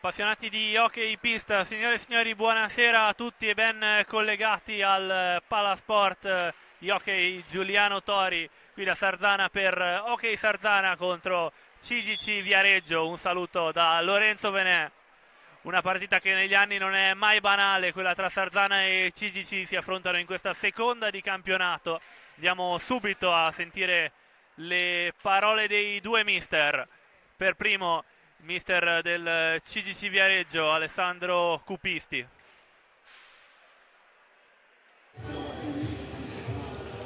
Appassionati di hockey pista, signore e signori, buonasera a tutti e ben collegati al Palasport di hockey Giuliano Tori qui da Sarzana per Hockey Sarzana contro CGC Viareggio. Un saluto da Lorenzo Venè. Una partita che negli anni non è mai banale, quella tra Sarzana e CGC, si affrontano in questa seconda di campionato. Andiamo subito a sentire le parole dei due mister. Per primo mister del CGC Viareggio, Alessandro Cupisti.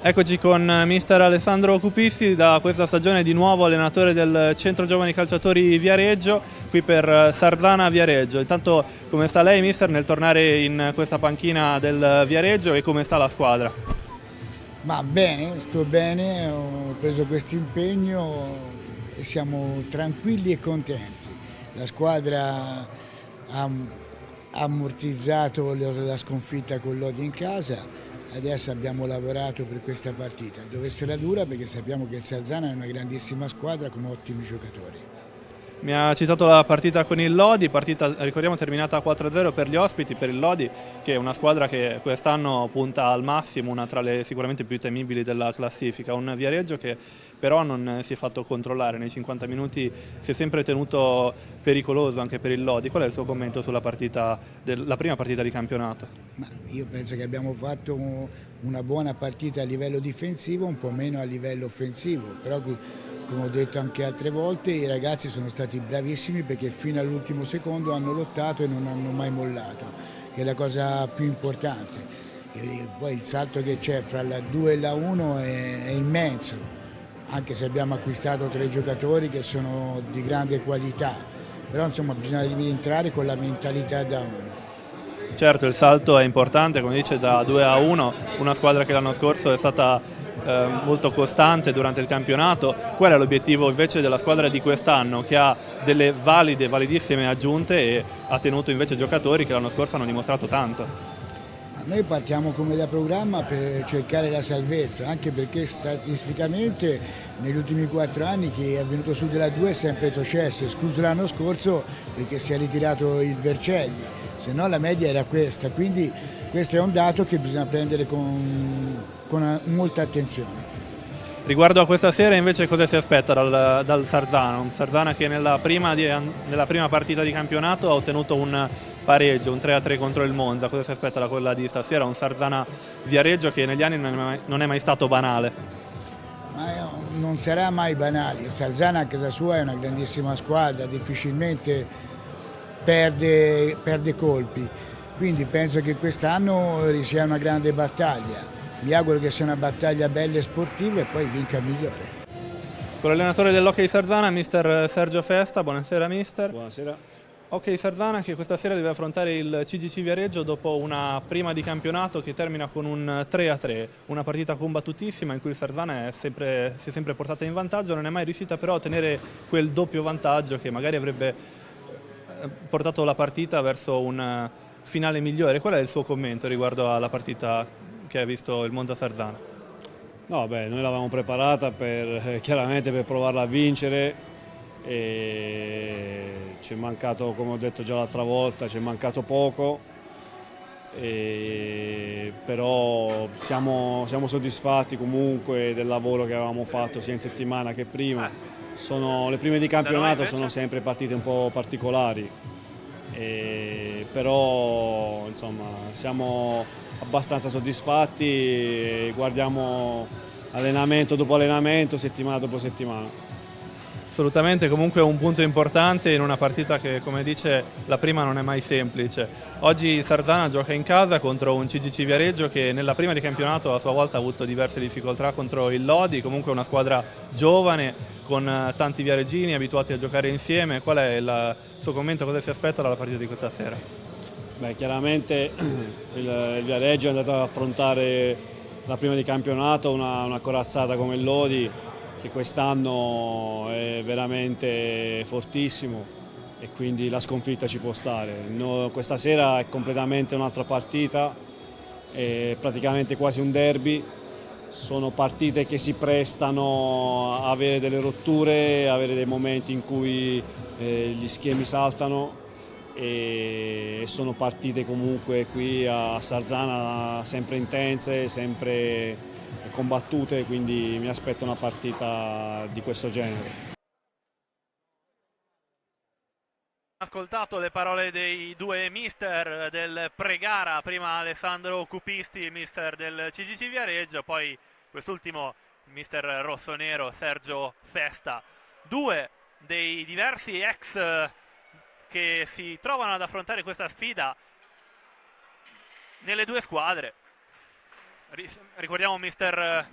Eccoci con mister Alessandro Cupisti, da questa stagione di nuovo allenatore del Centro Giovani Calciatori Viareggio, qui per Sarzana Viareggio. Intanto come sta lei mister nel tornare in questa panchina del Viareggio e come sta la squadra? Ma bene, sto bene, ho preso questo impegno e siamo tranquilli e contenti. La squadra ha ammortizzato la sconfitta con l'Odi in casa, adesso abbiamo lavorato per questa partita. Deve essere dura perché sappiamo che il Sarzana è una grandissima squadra con ottimi giocatori. Mi ha citato la partita con il Lodi, partita ricordiamo terminata 4-0 per gli ospiti, per il Lodi che è una squadra che quest'anno punta al massimo, una tra le sicuramente più temibili della classifica, un Viareggio che però non si è fatto controllare, nei 50 minuti si è sempre tenuto pericoloso anche per il Lodi. Qual è il suo commento sulla partita, la prima partita di campionato? Ma io penso che abbiamo fatto una buona partita a livello difensivo, un po' meno a livello offensivo, però come ho detto anche altre volte, i ragazzi sono stati bravissimi perché fino all'ultimo secondo hanno lottato e non hanno mai mollato, che è la cosa più importante. E poi il salto che c'è fra la 2 e la 1 è immenso, anche se abbiamo acquistato 3 giocatori che sono di grande qualità, però insomma bisogna rientrare con la mentalità da 1. Certo, il salto è importante, come dice, da 2-1, una squadra che l'anno scorso è stata molto costante durante il campionato. Qual è l'obiettivo invece della squadra di quest'anno, che ha delle validissime aggiunte e ha tenuto invece giocatori che l'anno scorso hanno dimostrato tanto? Noi partiamo come da programma per cercare la salvezza, anche perché statisticamente negli ultimi 4 anni chi è venuto su della 2 è sempre retrocesso, escluso l'anno scorso perché si è ritirato il Vercelli, se no la media era questa, quindi questo è un dato che bisogna prendere con molta attenzione. Riguardo a questa sera invece cosa si aspetta dal Sarzana? Un Sarzana che nella prima partita di campionato ha ottenuto un pareggio, un 3-3 contro il Monza. Cosa si aspetta da quella di stasera? Un Sarzana Viareggio che negli anni non è mai stato banale. Ma non sarà mai banale, il Sarzana a casa sua è una grandissima squadra, difficilmente perde colpi, quindi penso che quest'anno sia una grande battaglia. Mi auguro che sia una battaglia bella e sportiva e poi vinca il migliore. Con l'allenatore dell'Hockey Sarzana, mister Sergio Festa. Buonasera mister. Buonasera. Hockey Sarzana che questa sera deve affrontare il CGC Viareggio dopo una prima di campionato che termina con un 3-3, una partita combattutissima in cui il Sarzana si è sempre portata in vantaggio, non è mai riuscita però a ottenere quel doppio vantaggio che magari avrebbe portato la partita verso un finale migliore. Qual è il suo commento riguardo alla partita che ha visto il Monza Sarzana? No, beh, noi l'avevamo preparata chiaramente per provarla a vincere e ci è mancato, come ho detto già l'altra volta, ci è mancato poco, però siamo soddisfatti comunque del lavoro che avevamo fatto sia in settimana che prima. Le prime di campionato sono sempre partite un po' particolari, però insomma siamo abbastanza soddisfatti e guardiamo allenamento dopo allenamento, settimana dopo settimana. Assolutamente, comunque un punto importante in una partita che, come dice, la prima non è mai semplice. Oggi il Sarzana gioca in casa contro un CGC Viareggio che nella prima di campionato a sua volta ha avuto diverse difficoltà contro il Lodi, comunque una squadra giovane con tanti viareggini abituati a giocare insieme. Qual è il suo commento, cosa si aspetta dalla partita di questa sera? Beh, chiaramente il Viareggio è andato ad affrontare la prima di campionato una corazzata come il Lodi, che quest'anno è veramente fortissimo e quindi la sconfitta ci può stare. Questa sera è completamente un'altra partita, è praticamente quasi un derby, sono partite che si prestano a avere delle rotture, avere dei momenti in cui gli schemi saltano e sono partite comunque qui a Sarzana sempre intense, sempre combattute, quindi mi aspetto una partita di questo genere. Ascoltato le parole dei due mister del pre-gara, prima Alessandro Cupisti, mister del CGC Viareggio, poi quest'ultimo mister rossonero Sergio Festa. Due dei diversi ex che si trovano ad affrontare questa sfida nelle due squadre. Ricordiamo mister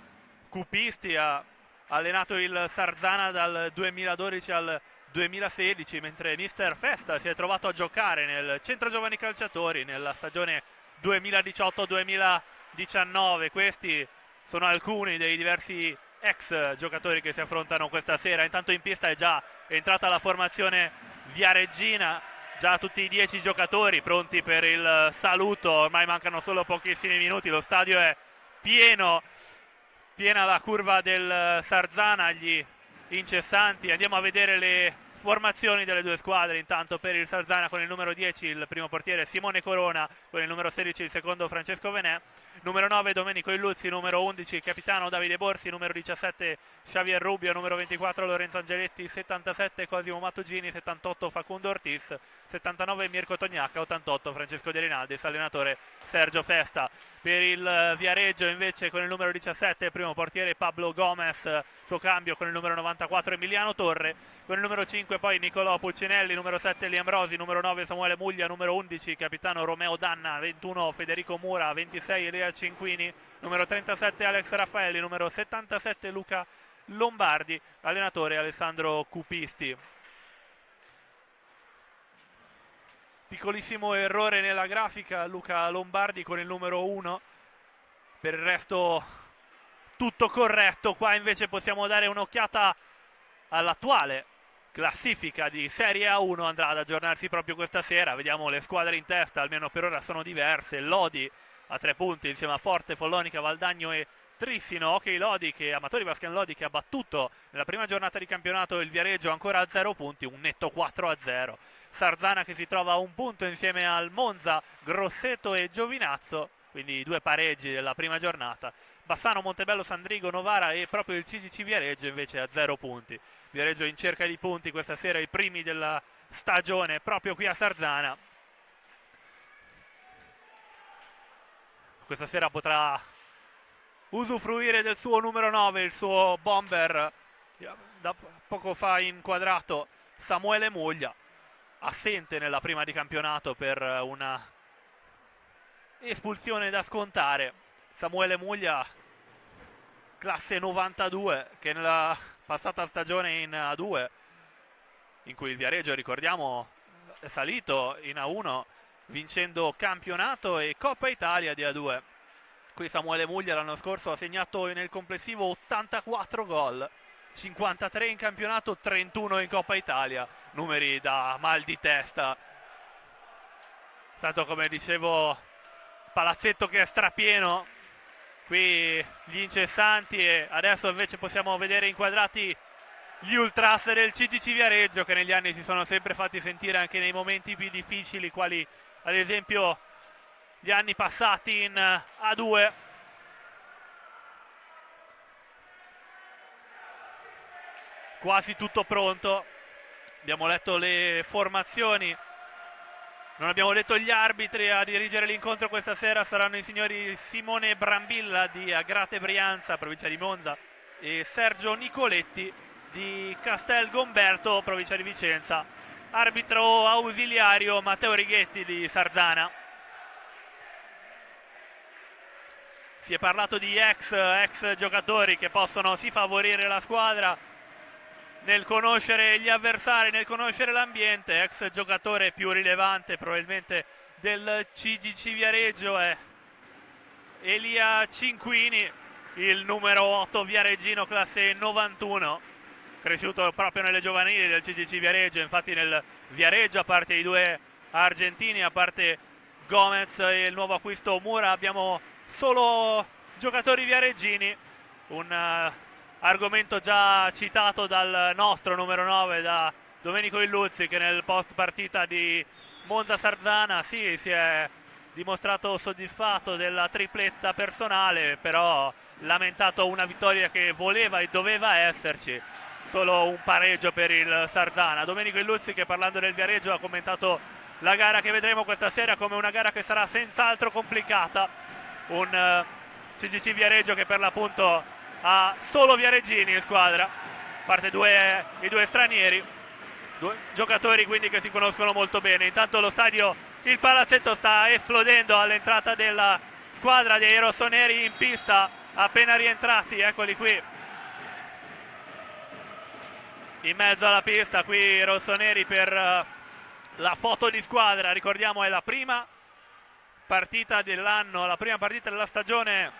Cupisti ha allenato il Sarzana dal 2012 al 2016, mentre mister Festa si è trovato a giocare nel Centro Giovani Calciatori nella stagione 2018-2019. Questi sono alcuni dei diversi ex giocatori che si affrontano questa sera. Intanto in pista è già entrata la formazione viareggina, già tutti i 10 giocatori pronti per il saluto. Ormai mancano solo pochissimi minuti, lo stadio è piena la curva del Sarzana, gli incessanti. Andiamo a vedere le formazioni delle due squadre. Intanto per il Sarzana con il numero 10 il primo portiere Simone Corona, con il numero 16 il secondo Francesco Venè, numero 9 Domenico Illuzzi, numero 11 il capitano Davide Borsi, numero 17 Xavier Rubio, numero 24 Lorenzo Angeletti, 77 Cosimo Mattugini, 78 Facundo Ortiz, 79 Mirko Tognacca, 88 Francesco De Rinaldis, allenatore Sergio Festa. Per il Viareggio invece con il numero 17 primo portiere Pablo Gomez, suo cambio con il numero 94 Emiliano Torre, con il numero 5 poi Nicolò Pulcinelli, numero 7 Liambrosi, numero 9 Samuele Muglia, numero 11 capitano Romeo Danna, 21 Federico Mura, 26 Elia Cinquini, numero 37 Alex Raffaelli, numero 77 Luca Lombardi, allenatore Alessandro Cupisti. Piccolissimo errore nella grafica, Luca Lombardi con il numero 1, per il resto tutto corretto. Qua invece possiamo dare un'occhiata all'attuale classifica di Serie A1, andrà ad aggiornarsi proprio questa sera. Vediamo le squadre in testa, almeno per ora sono diverse. Lodi a 3 punti insieme a Forte, Follonica, Valdagno e Trissino. Ok Lodi, Amatori Vascan Lodi che ha battuto nella prima giornata di campionato il Viareggio ancora a 0 punti, un netto 4-0. Sarzana che si trova a 1 punto insieme al Monza, Grosseto e Giovinazzo, quindi 2 pareggi della prima giornata. Bassano, Montebello, Sandrigo, Novara e proprio il CGC Viareggio invece a 0 punti. Viareggio in cerca di punti questa sera, i primi della stagione proprio qui a Sarzana. Questa sera potrà usufruire del suo numero 9, il suo bomber da poco fa inquadrato Samuele Muglia, assente nella prima di campionato per una espulsione da scontare. Samuele Muglia, classe 92, che nella passata stagione in A2, in cui il Viareggio, ricordiamo, è salito in A1 vincendo campionato e Coppa Italia di A2. Qui Samuele Muglia l'anno scorso ha segnato nel complessivo 84 gol, 53 in campionato, 31 in Coppa Italia, numeri da mal di testa. Tanto, come dicevo, palazzetto che è strapieno, qui gli incessanti, e adesso invece possiamo vedere inquadrati gli ultras del CGC Viareggio, che negli anni si sono sempre fatti sentire anche nei momenti più difficili, quali ad esempio gli anni passati in A2. Quasi tutto pronto, abbiamo letto le formazioni, non abbiamo detto gli arbitri. A dirigere l'incontro questa sera saranno i signori Simone Brambilla di Agrate Brianza, provincia di Monza, e Sergio Nicoletti di Castel Gomberto, provincia di Vicenza. Arbitro ausiliario Matteo Righetti di Sarzana. Si è parlato di ex giocatori che possono sì favorire la squadra nel conoscere gli avversari, nel conoscere l'ambiente. Ex giocatore più rilevante probabilmente del CGC Viareggio è Elia Cinquini, il numero 8 viareggino, classe 91, cresciuto proprio nelle giovanili del CGC Viareggio. Infatti nel Viareggio, a parte i 2 argentini, a parte Gomez e il nuovo acquisto Mura, abbiamo solo giocatori viareggini, un argomento già citato dal nostro numero 9, da Domenico Illuzzi, che nel post partita di Monza-Sarzana, sì, si è dimostrato soddisfatto della tripletta personale, però lamentato una vittoria che voleva e doveva esserci, solo un pareggio per il Sarzana. Domenico Illuzzi, che parlando del Viareggio ha commentato la gara che vedremo questa sera come una gara che sarà senz'altro complicata, un CGC Viareggio che per l'appunto ha solo viareggini in squadra, a parte i due stranieri, due giocatori quindi che si conoscono molto bene. Intanto lo stadio, il palazzetto sta esplodendo all'entrata della squadra dei rossoneri in pista, appena rientrati, eccoli qui in mezzo alla pista, qui i rossoneri per la foto di squadra. Ricordiamo è la prima partita dell'anno, la prima partita della stagione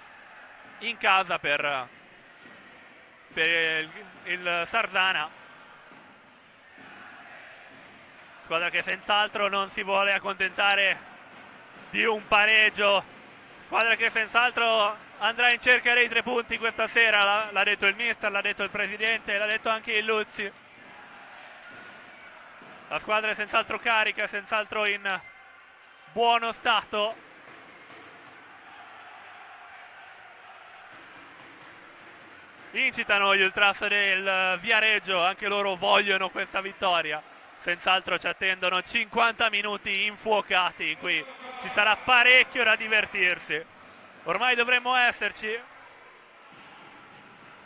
in casa per il Sarzana, squadra che senz'altro non si vuole accontentare di un pareggio, squadra che senz'altro andrà in cerca dei 3 punti questa sera, l'ha detto il mister, l'ha detto il presidente, l'ha detto anche il Luzzi. La squadra è senz'altro carica, senz'altro in buono stato. Incitano gli ultras del Viareggio, anche loro vogliono questa vittoria. Senz'altro ci attendono 50 minuti infuocati in cui ci sarà parecchio da divertirsi. Ormai dovremmo esserci.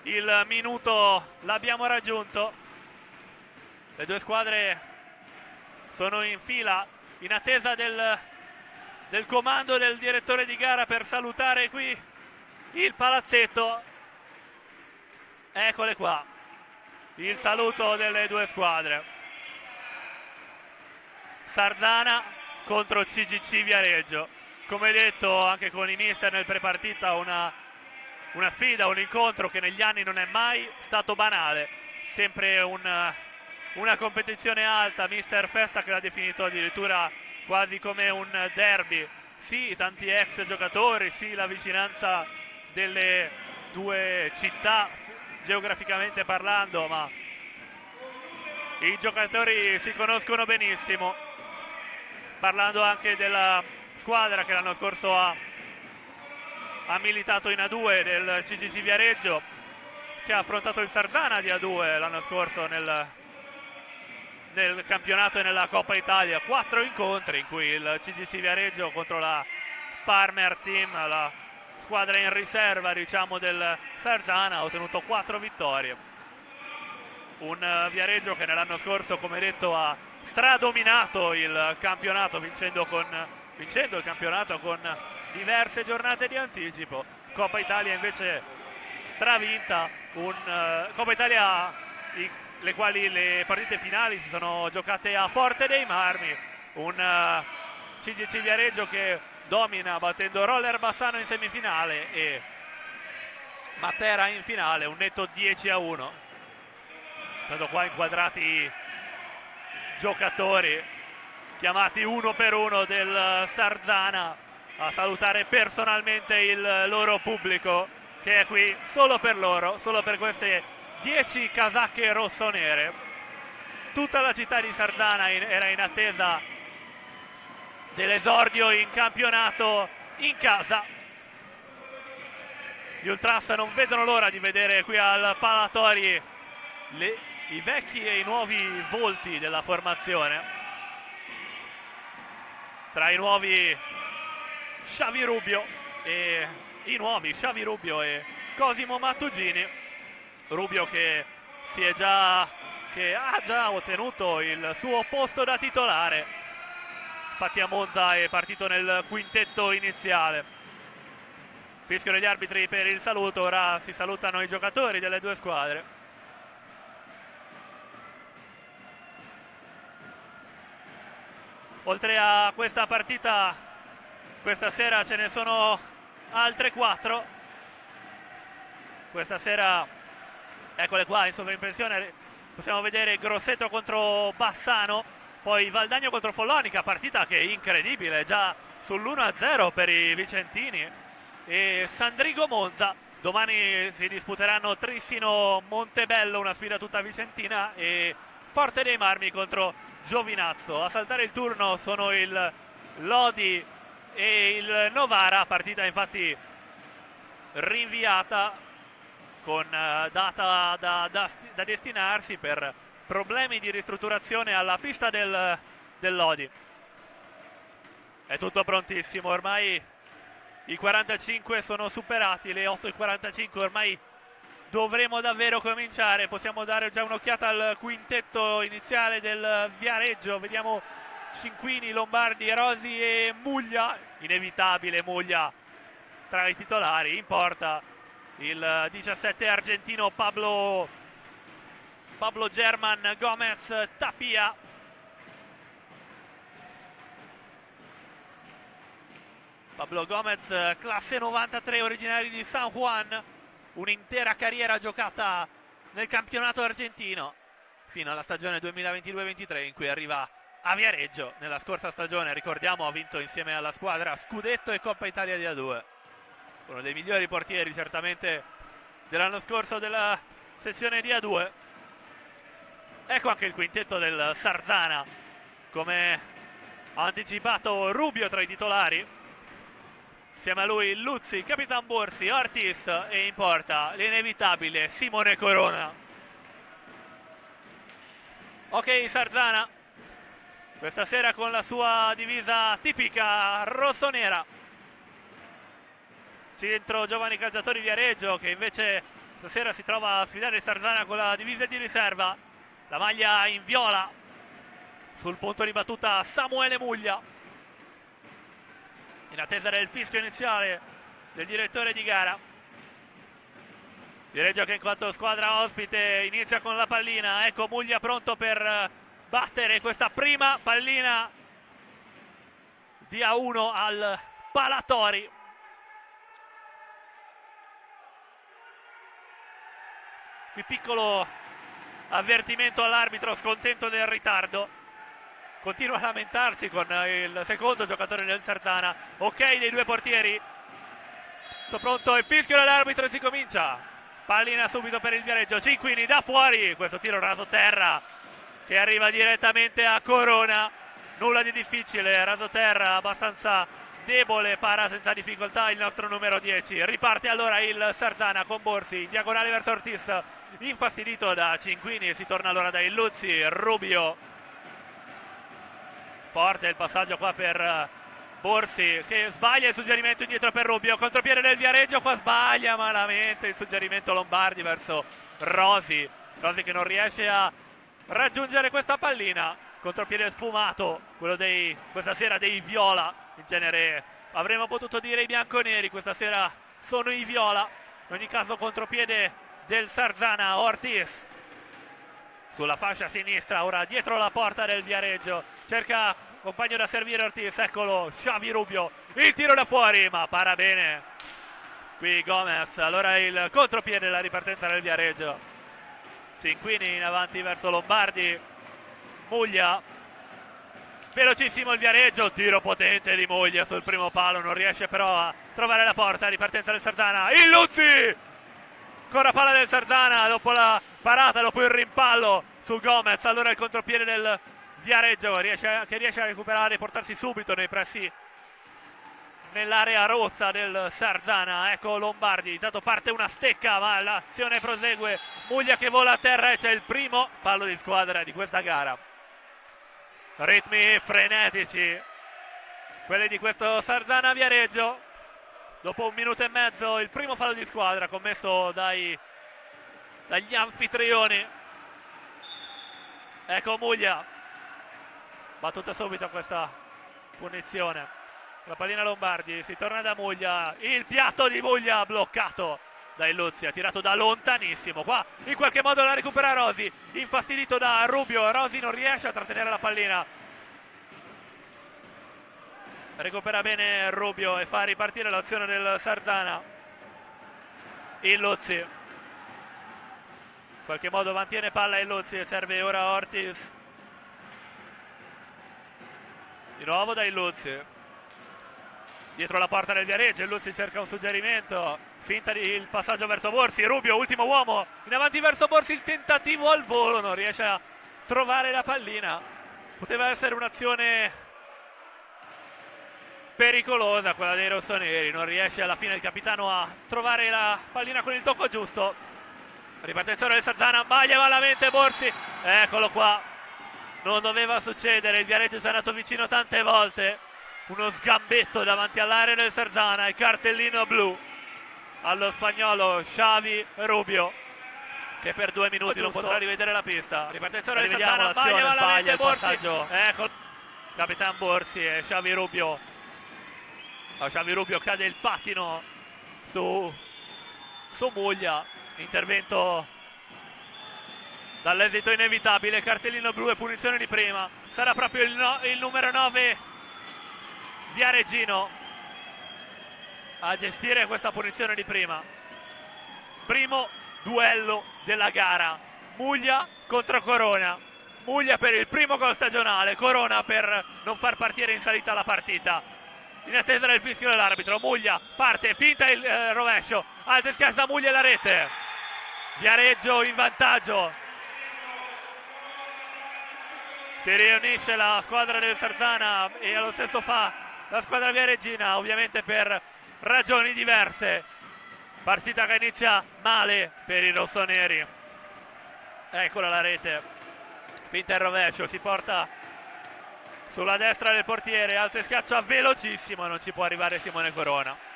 Il minuto l'abbiamo raggiunto. Le due squadre sono in fila in attesa del comando del direttore di gara per salutare qui il palazzetto. Eccole qua, il saluto delle due squadre. Sarzana contro CGC Viareggio. Come detto anche con i mister nel prepartita, una sfida, un incontro che negli anni non è mai stato banale. Sempre una competizione alta, mister Festa che l'ha definito addirittura quasi come un derby. Sì, tanti ex giocatori, sì, la vicinanza delle due città geograficamente parlando, ma i giocatori si conoscono benissimo. Parlando anche della squadra che l'anno scorso ha militato in A2 del CGC Viareggio, che ha affrontato il Sarzana di A2 l'anno scorso nel campionato e nella Coppa Italia. 4 incontri in cui il CGC Viareggio contro la Farmer Team, la squadra in riserva diciamo del Sarzana, ha ottenuto 4 vittorie. Un Viareggio che nell'anno scorso, come detto, ha stradominato il campionato vincendo il campionato con diverse giornate di anticipo. Coppa Italia invece stravinta, Coppa Italia le quali le partite finali si sono giocate a Forte dei Marmi. Un CGC Viareggio che domina battendo Roller Bassano in semifinale e Matera in finale, un netto 10-1. Tanto qua inquadrati i giocatori chiamati uno per uno del Sarzana a salutare personalmente il loro pubblico che è qui solo per loro, solo per queste 10 casacche rossonere. Tutta la città di Sarzana era in attesa dell'esordio in campionato in casa. Gli ultras non vedono l'ora di vedere qui al Palatori i vecchi e i nuovi volti della formazione. Tra i nuovi Xavi Rubio e i nuovi Xavi Rubio e Cosimo Mattugini. Rubio che ha già ottenuto il suo posto da titolare, infatti a Monza è partito nel quintetto iniziale. Fischio degli arbitri per il saluto, ora si salutano i giocatori delle due squadre. Oltre a questa partita, questa sera ce ne sono altre 4. Questa sera, eccole qua in sovraimpressione, possiamo vedere Grosseto contro Bassano, poi Valdagno contro Follonica, partita che è incredibile, già sull'1-0 per i vicentini, e Sandrigo Monza. Domani si disputeranno Trissino Montebello, una sfida tutta vicentina, e Forte dei Marmi contro Giovinazzo. A saltare il turno sono il Lodi e il Novara, partita infatti rinviata con data da destinarsi per problemi di ristrutturazione alla pista del Lodi. È tutto prontissimo, ormai i 45 sono superati, le 8:45, ormai dovremo davvero cominciare. Possiamo dare già un'occhiata al quintetto iniziale del Viareggio. Vediamo Cinquini, Lombardi, Rosi e Muglia. Inevitabile Muglia tra i titolari. In porta il 17 argentino Pablo German Gomez Tapia. Pablo Gomez, classe 93, originario di San Juan, un'intera carriera giocata nel campionato argentino fino alla stagione 2022-23 in cui arriva a Viareggio. Nella scorsa stagione, ricordiamo, ha vinto insieme alla squadra Scudetto e Coppa Italia di A2. Uno dei migliori portieri certamente dell'anno scorso della sezione di A2. Ecco anche il quintetto del Sardana, come ha anticipato Rubio tra i titolari. Insieme a lui Luzzi, Capitan Borsi, Ortiz e in porta l'inevitabile Simone Corona. Ok, Sardana, questa sera con la sua divisa tipica rossonera. Centro giovani calciatori Viareggio che invece stasera si trova a sfidare il Sardana con la divisa di riserva. La maglia in viola, sul punto di battuta Samuele Muglia. In attesa del fischio iniziale del direttore di gara. Viareggio che in quanto squadra ospite inizia con la pallina. Ecco Muglia pronto per battere questa prima pallina di A1 al Palatori. Qui piccolo avvertimento all'arbitro, scontento del ritardo. Continua a lamentarsi con il secondo giocatore del Sardana. Ok dei due portieri. Tutto pronto, il fischio dell'arbitro e si comincia. Pallina subito per il Viareggio. Cinquini da fuori. Questo tiro raso terra che arriva direttamente a Corona. Nulla di difficile. Raso terra abbastanza debole. Para senza difficoltà il nostro numero 10. Riparte allora il Sardana con Borsi. In diagonale verso Ortiz. Infastidito da Cinquini. Si torna allora da Illuzzi. Rubio. Forte il passaggio qua per Borsi che sbaglia il suggerimento indietro per Rubio. Contropiede del Viareggio, qua sbaglia malamente il suggerimento Lombardi verso Rosi. Rosi che non riesce a raggiungere questa pallina. Contropiede sfumato, quello dei questa sera dei viola. In genere avremmo potuto dire i bianconeri, questa sera sono i viola. In ogni caso contropiede del Sardana. Ortiz sulla fascia sinistra, ora dietro la porta del Viareggio, cerca compagno da servire Ortiz, eccolo Xavi Rubio, il tiro da fuori ma para bene qui Gomez. Allora il contropiede, la ripartenza del Viareggio. Cinquini in avanti verso Lombardi. Muglia, velocissimo il Viareggio, tiro potente di Muglia sul primo palo, non riesce però a trovare la porta. Ripartenza del Sardana, il Luzzi, ancora palla del Sardana dopo la parata, dopo il rimpallo su Gomez. Allora il contropiede del Viareggio che riesce a recuperare e portarsi subito nei pressi nell'area rossa del Sardana. Ecco Lombardi, intanto parte una stecca ma l'azione prosegue. Muglia che vola a terra e c'è il primo fallo di squadra di questa gara. Ritmi frenetici quelli di questo Sardana Viareggio. Dopo 1 minuto e mezzo il primo fallo di squadra commesso dagli anfitrioni. Ecco Muglia, battuta subito a questa punizione. La pallina Lombardi, si torna da Muglia, il piatto di Muglia bloccato da Illuzzi, ha tirato da lontanissimo. Qua in qualche modo la recupera Rosi, infastidito da Rubio. Rosi non riesce a trattenere la pallina. Recupera bene Rubio e fa ripartire l'azione del Sardana. Illuzzi in qualche modo mantiene palla Illuzzi, serve ora Ortiz. Di nuovo da Illuzzi. Dietro la porta del Viareggio, Illuzzi cerca un suggerimento, finta il passaggio verso Borsi. Rubio, ultimo uomo, in avanti verso Borsi, il tentativo al volo, non riesce a trovare la pallina. poteva essere un'azione pericolosa quella dei rossoneri. Non riesce alla fine il capitano a trovare la pallina con il tocco giusto. Ripartenza del Sarzana, baglia malamente Borsi, eccolo qua, non doveva succedere, il Viareggio si è andato vicino tante volte, uno sgambetto davanti all'area del Sarzana e cartellino blu allo spagnolo Xavi Rubio, che per 2 minuti non potrà rivedere la pista. Ripartenza del Sarzana, baglia malamente il passaggio, ecco Capitan Borsi e Xavi Rubio. A Xavi Rubio cade il pattino su Muglia. Intervento dall'esito inevitabile, cartellino blu e punizione di prima. Sarà proprio il numero 9 Viareggino a gestire questa punizione di prima. Primo duello della gara, Muglia contro Corona. Muglia per il primo gol stagionale, Corona per non far partire in salita la partita. In attesa del fischio dell'arbitro, Muglia parte, finta il rovescio, alza e scherza Muglia e la rete. Viareggio in vantaggio. Si riunisce la squadra del Sarzana e allo stesso fa la squadra viareggina, ovviamente per ragioni diverse. Partita che inizia male per i rossoneri. Eccola la rete, finta il rovescio, si porta sulla destra del portiere, alza e schiaccia velocissimo, non ci può arrivare Simone Corona.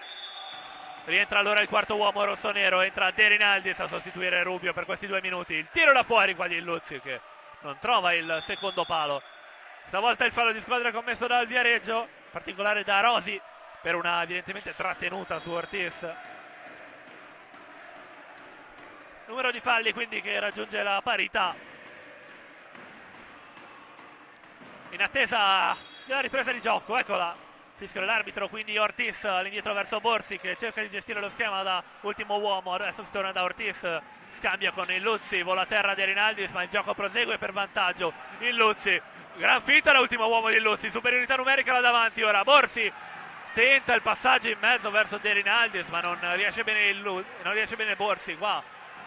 Rientra allora il quarto uomo rossonero, entra De Rinaldis a sostituire Rubio per questi 2 minuti. Il tiro da fuori qua di Luzzi che non trova il secondo palo. Stavolta il fallo di squadra commesso dal Viareggio, in particolare da Rosi, per una evidentemente trattenuta su Ortiz. Numero di falli quindi che raggiunge la parità. In attesa della ripresa di gioco, eccola. Fischio dell'arbitro, quindi Ortiz all'indietro verso Borsi che cerca di gestire lo schema da ultimo uomo. Adesso si torna da Ortiz, scambia con il Luzzi, vola a terra De Rinaldis, ma il gioco prosegue per vantaggio il Luzzi. Gran finta l'ultimo uomo di Luzzi, superiorità numerica là davanti. Ora Borsi tenta il passaggio in mezzo verso De Rinaldis, ma non riesce bene Borsi qua.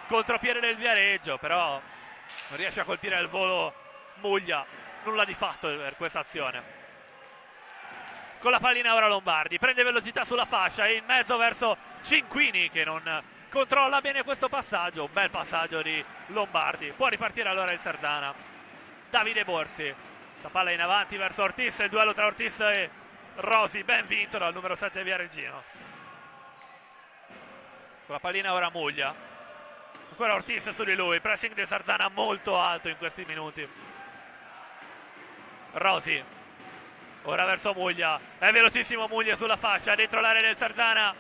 Contropiede del Viareggio, però non riesce a colpire al volo Muglia. Nulla di fatto per questa azione. Con la pallina ora Lombardi, prende velocità sulla fascia e in mezzo verso Cinquini che non controlla bene questo passaggio. Un bel passaggio di Lombardi, può ripartire allora il Sarzana. Davide Borsi, la palla in avanti verso Ortiz, il duello tra Ortiz e Rosi, ben vinto dal numero 7 Viareggino. Con la pallina ora Muglia, ancora Ortiz su di lui, pressing del Sarzana molto alto in questi minuti. Rosi, ora verso Muglia, è velocissimo Muglia sulla fascia, dentro l'area del Sarzana,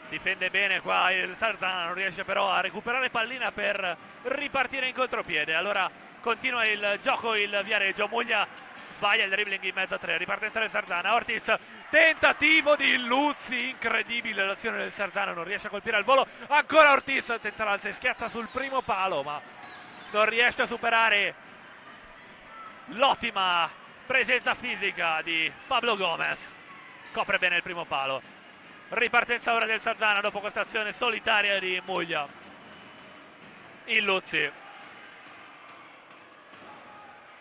difende bene qua il Sarzana, non riesce però a recuperare pallina per ripartire in contropiede. Allora continua il gioco il Viareggio, Muglia sbaglia il dribbling in mezzo a 3, ripartenza del Sarzana, Ortiz, tentativo di Luzzi, incredibile l'azione del Sarzana, non riesce a colpire al volo, ancora Ortiz, tenta l'alza e schiaccia sul primo palo, ma non riesce a superare l'ottima presenza fisica di Pablo Gomez. Copre bene il primo palo. Ripartenza ora del Sarzana dopo questa azione solitaria di Muglia. Il Luzzi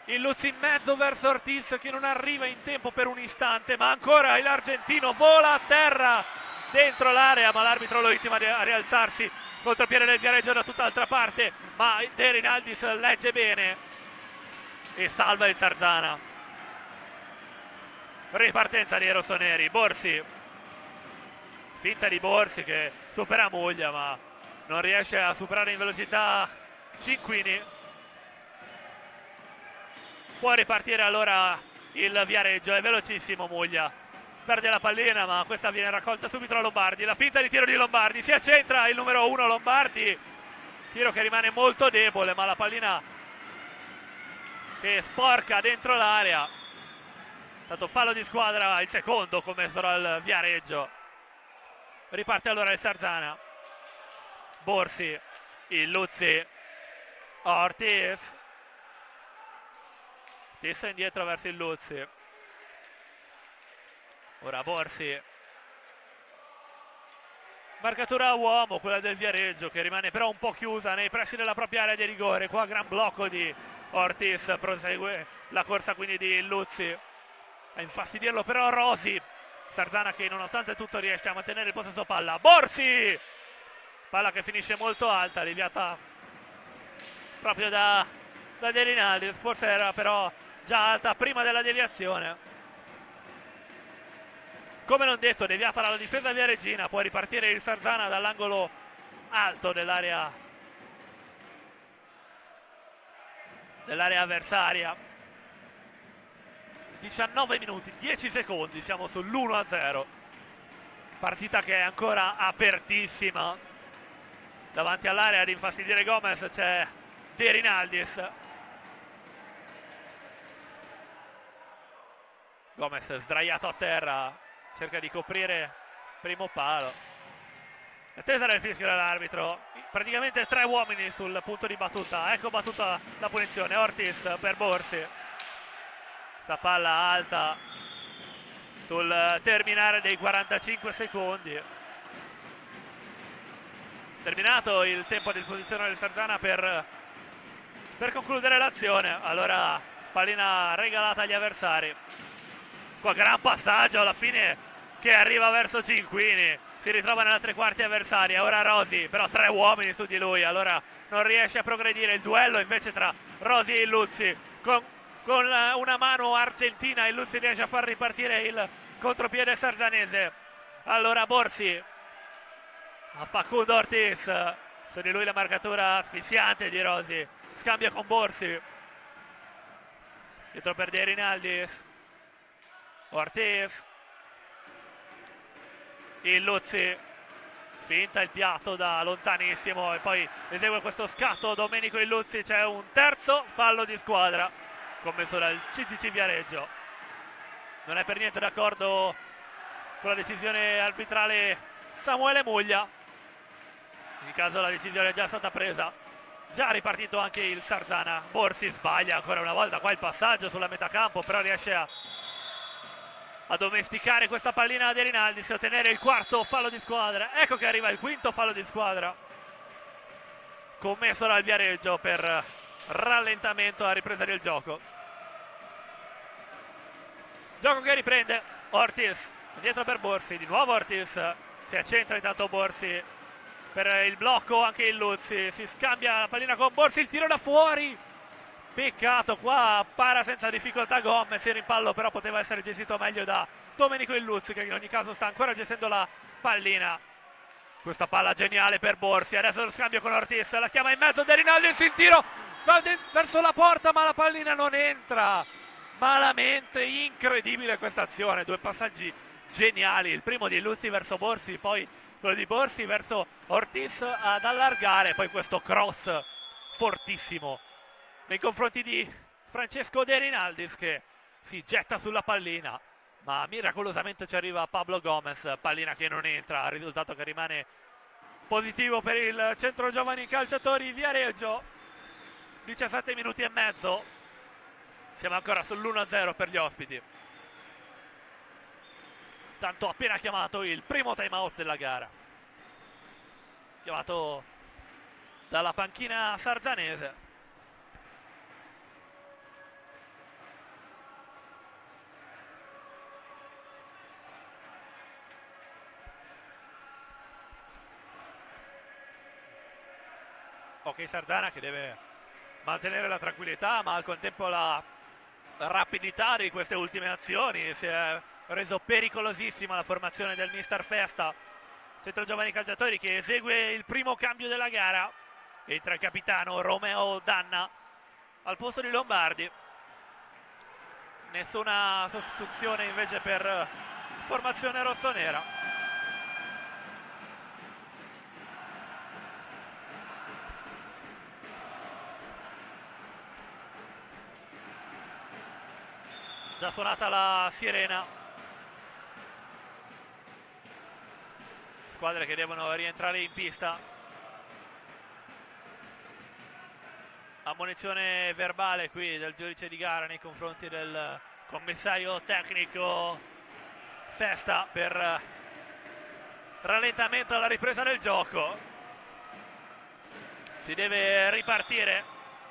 in mezzo verso Ortiz che non arriva in tempo per un istante, ma ancora l'argentino vola a terra dentro l'area, ma l'arbitro lo intima a rialzarsi. Contropiede del Viareggio da tutt'altra parte, ma De Rinaldis legge bene e salva il Sarzana. Ripartenza dei rossoneri, Borsi, finta di Borsi che supera Muglia ma non riesce a superare in velocità Cinquini. Può ripartire allora il Viareggio, è velocissimo Muglia, perde la pallina ma questa viene raccolta subito da Lombardi. La finta di tiro di Lombardi, si accentra il numero 1 Lombardi, tiro che rimane molto debole ma la pallina che sporca dentro l'area. Stato fallo di squadra, il secondo commesso dal Viareggio. Riparte allora il Sarzana, Borsi, il Luzzi, Ortiz indietro verso il Luzzi, ora Borsi, marcatura a uomo quella del Viareggio che rimane però un po' chiusa nei pressi della propria area di rigore. Qua gran blocco di Ortiz prosegue la corsa quindi di Luzzi a infastidirlo però Rosi. Sarzana che nonostante tutto riesce a mantenere il possesso palla. Borsi, palla che finisce molto alta, deviata proprio da De Rinaldi, forse era però già alta prima della deviazione. Come non detto, deviata dalla difesa via Regina, può ripartire il Sarzana dall'angolo alto dell'area avversaria. 19 minuti, 10 secondi, siamo sull'1-0. Partita che è ancora apertissima. Davanti all'area ad infastidire Gomez c'è De Rinaldis. Gomez sdraiato a terra, cerca di coprire primo palo. Attesa del fischio dell'arbitro, praticamente 3 uomini sul punto di battuta. Ecco battuta la punizione, Ortiz per Borsi. Sta palla alta sul terminare dei 45 secondi. Terminato il tempo a disposizione del Sarzana per concludere l'azione. Allora pallina regalata agli avversari. Qua gran passaggio alla fine che arriva verso Cinquini, si ritrova nella tre quarti avversaria. Ora Rosi, però 3 uomini su di lui, allora non riesce a progredire. Il duello invece tra Rosi e Luzzi con una mano argentina. Il Luzzi riesce a far ripartire il contropiede sarzanese. Allora Borsi a Facundo Ortiz, su di lui la marcatura asfissiante di Rosi, scambia con Borsi, dietro per De Rinaldis. Ortiz, il Luzzi finta il piatto da lontanissimo e poi esegue questo scatto Domenico Illuzzi. C'è un terzo fallo di squadra commesso dal CCC Viareggio. Non è per niente d'accordo con la decisione arbitrale Samuele Muglia. In caso la decisione è già stata presa, già ripartito anche il Sarzana. Borsi sbaglia ancora una volta qua il passaggio sulla metà campo, però riesce a domesticare questa pallina De Rinaldi e ottenere il quarto fallo di squadra. Ecco che arriva il quinto fallo di squadra commesso dal Viareggio per rallentamento a ripresa del gioco. Gioco che riprende. Ortiz dietro per Borsi, di nuovo Ortiz si accentra intanto Borsi per il blocco, anche il Luzzi si scambia la pallina con Borsi, il tiro da fuori, peccato, qua para senza difficoltà Gomez, il rimpallo però poteva essere gestito meglio da Domenico Illuzzi, che in ogni caso sta ancora gestendo la pallina. Questa palla geniale per Borsi, adesso lo scambio con Ortiz, la chiama in mezzo De Rinaldis, il tiro va verso la porta ma la pallina non entra, malamente. Incredibile questa azione, 2 passaggi geniali, il primo di Illuzzi verso Borsi, poi quello di Borsi verso Ortiz ad allargare, poi questo cross fortissimo nei confronti di Francesco De Rinaldis che si getta sulla pallina, ma miracolosamente ci arriva Pablo Gomez, pallina che non entra, risultato che rimane positivo per il centro giovani calciatori Viareggio. 17 minuti e mezzo, siamo ancora sull'1-0 per gli ospiti. Tanto appena chiamato il primo time out della gara, chiamato dalla panchina sarzanese. Ok, Sarzana che deve mantenere la tranquillità ma al contempo la rapidità di queste ultime azioni. Si è reso pericolosissima la formazione del mister Festa, centro giovani calciatori, che esegue il primo cambio della gara. Entra il capitano Romeo Danna al posto di Lombardi. Nessuna sostituzione invece per formazione rossonera. Già suonata la sirena. Squadre che devono rientrare in pista. Ammonizione verbale qui del giudice di gara nei confronti del commissario tecnico Festa per rallentamento alla ripresa del gioco. Si deve ripartire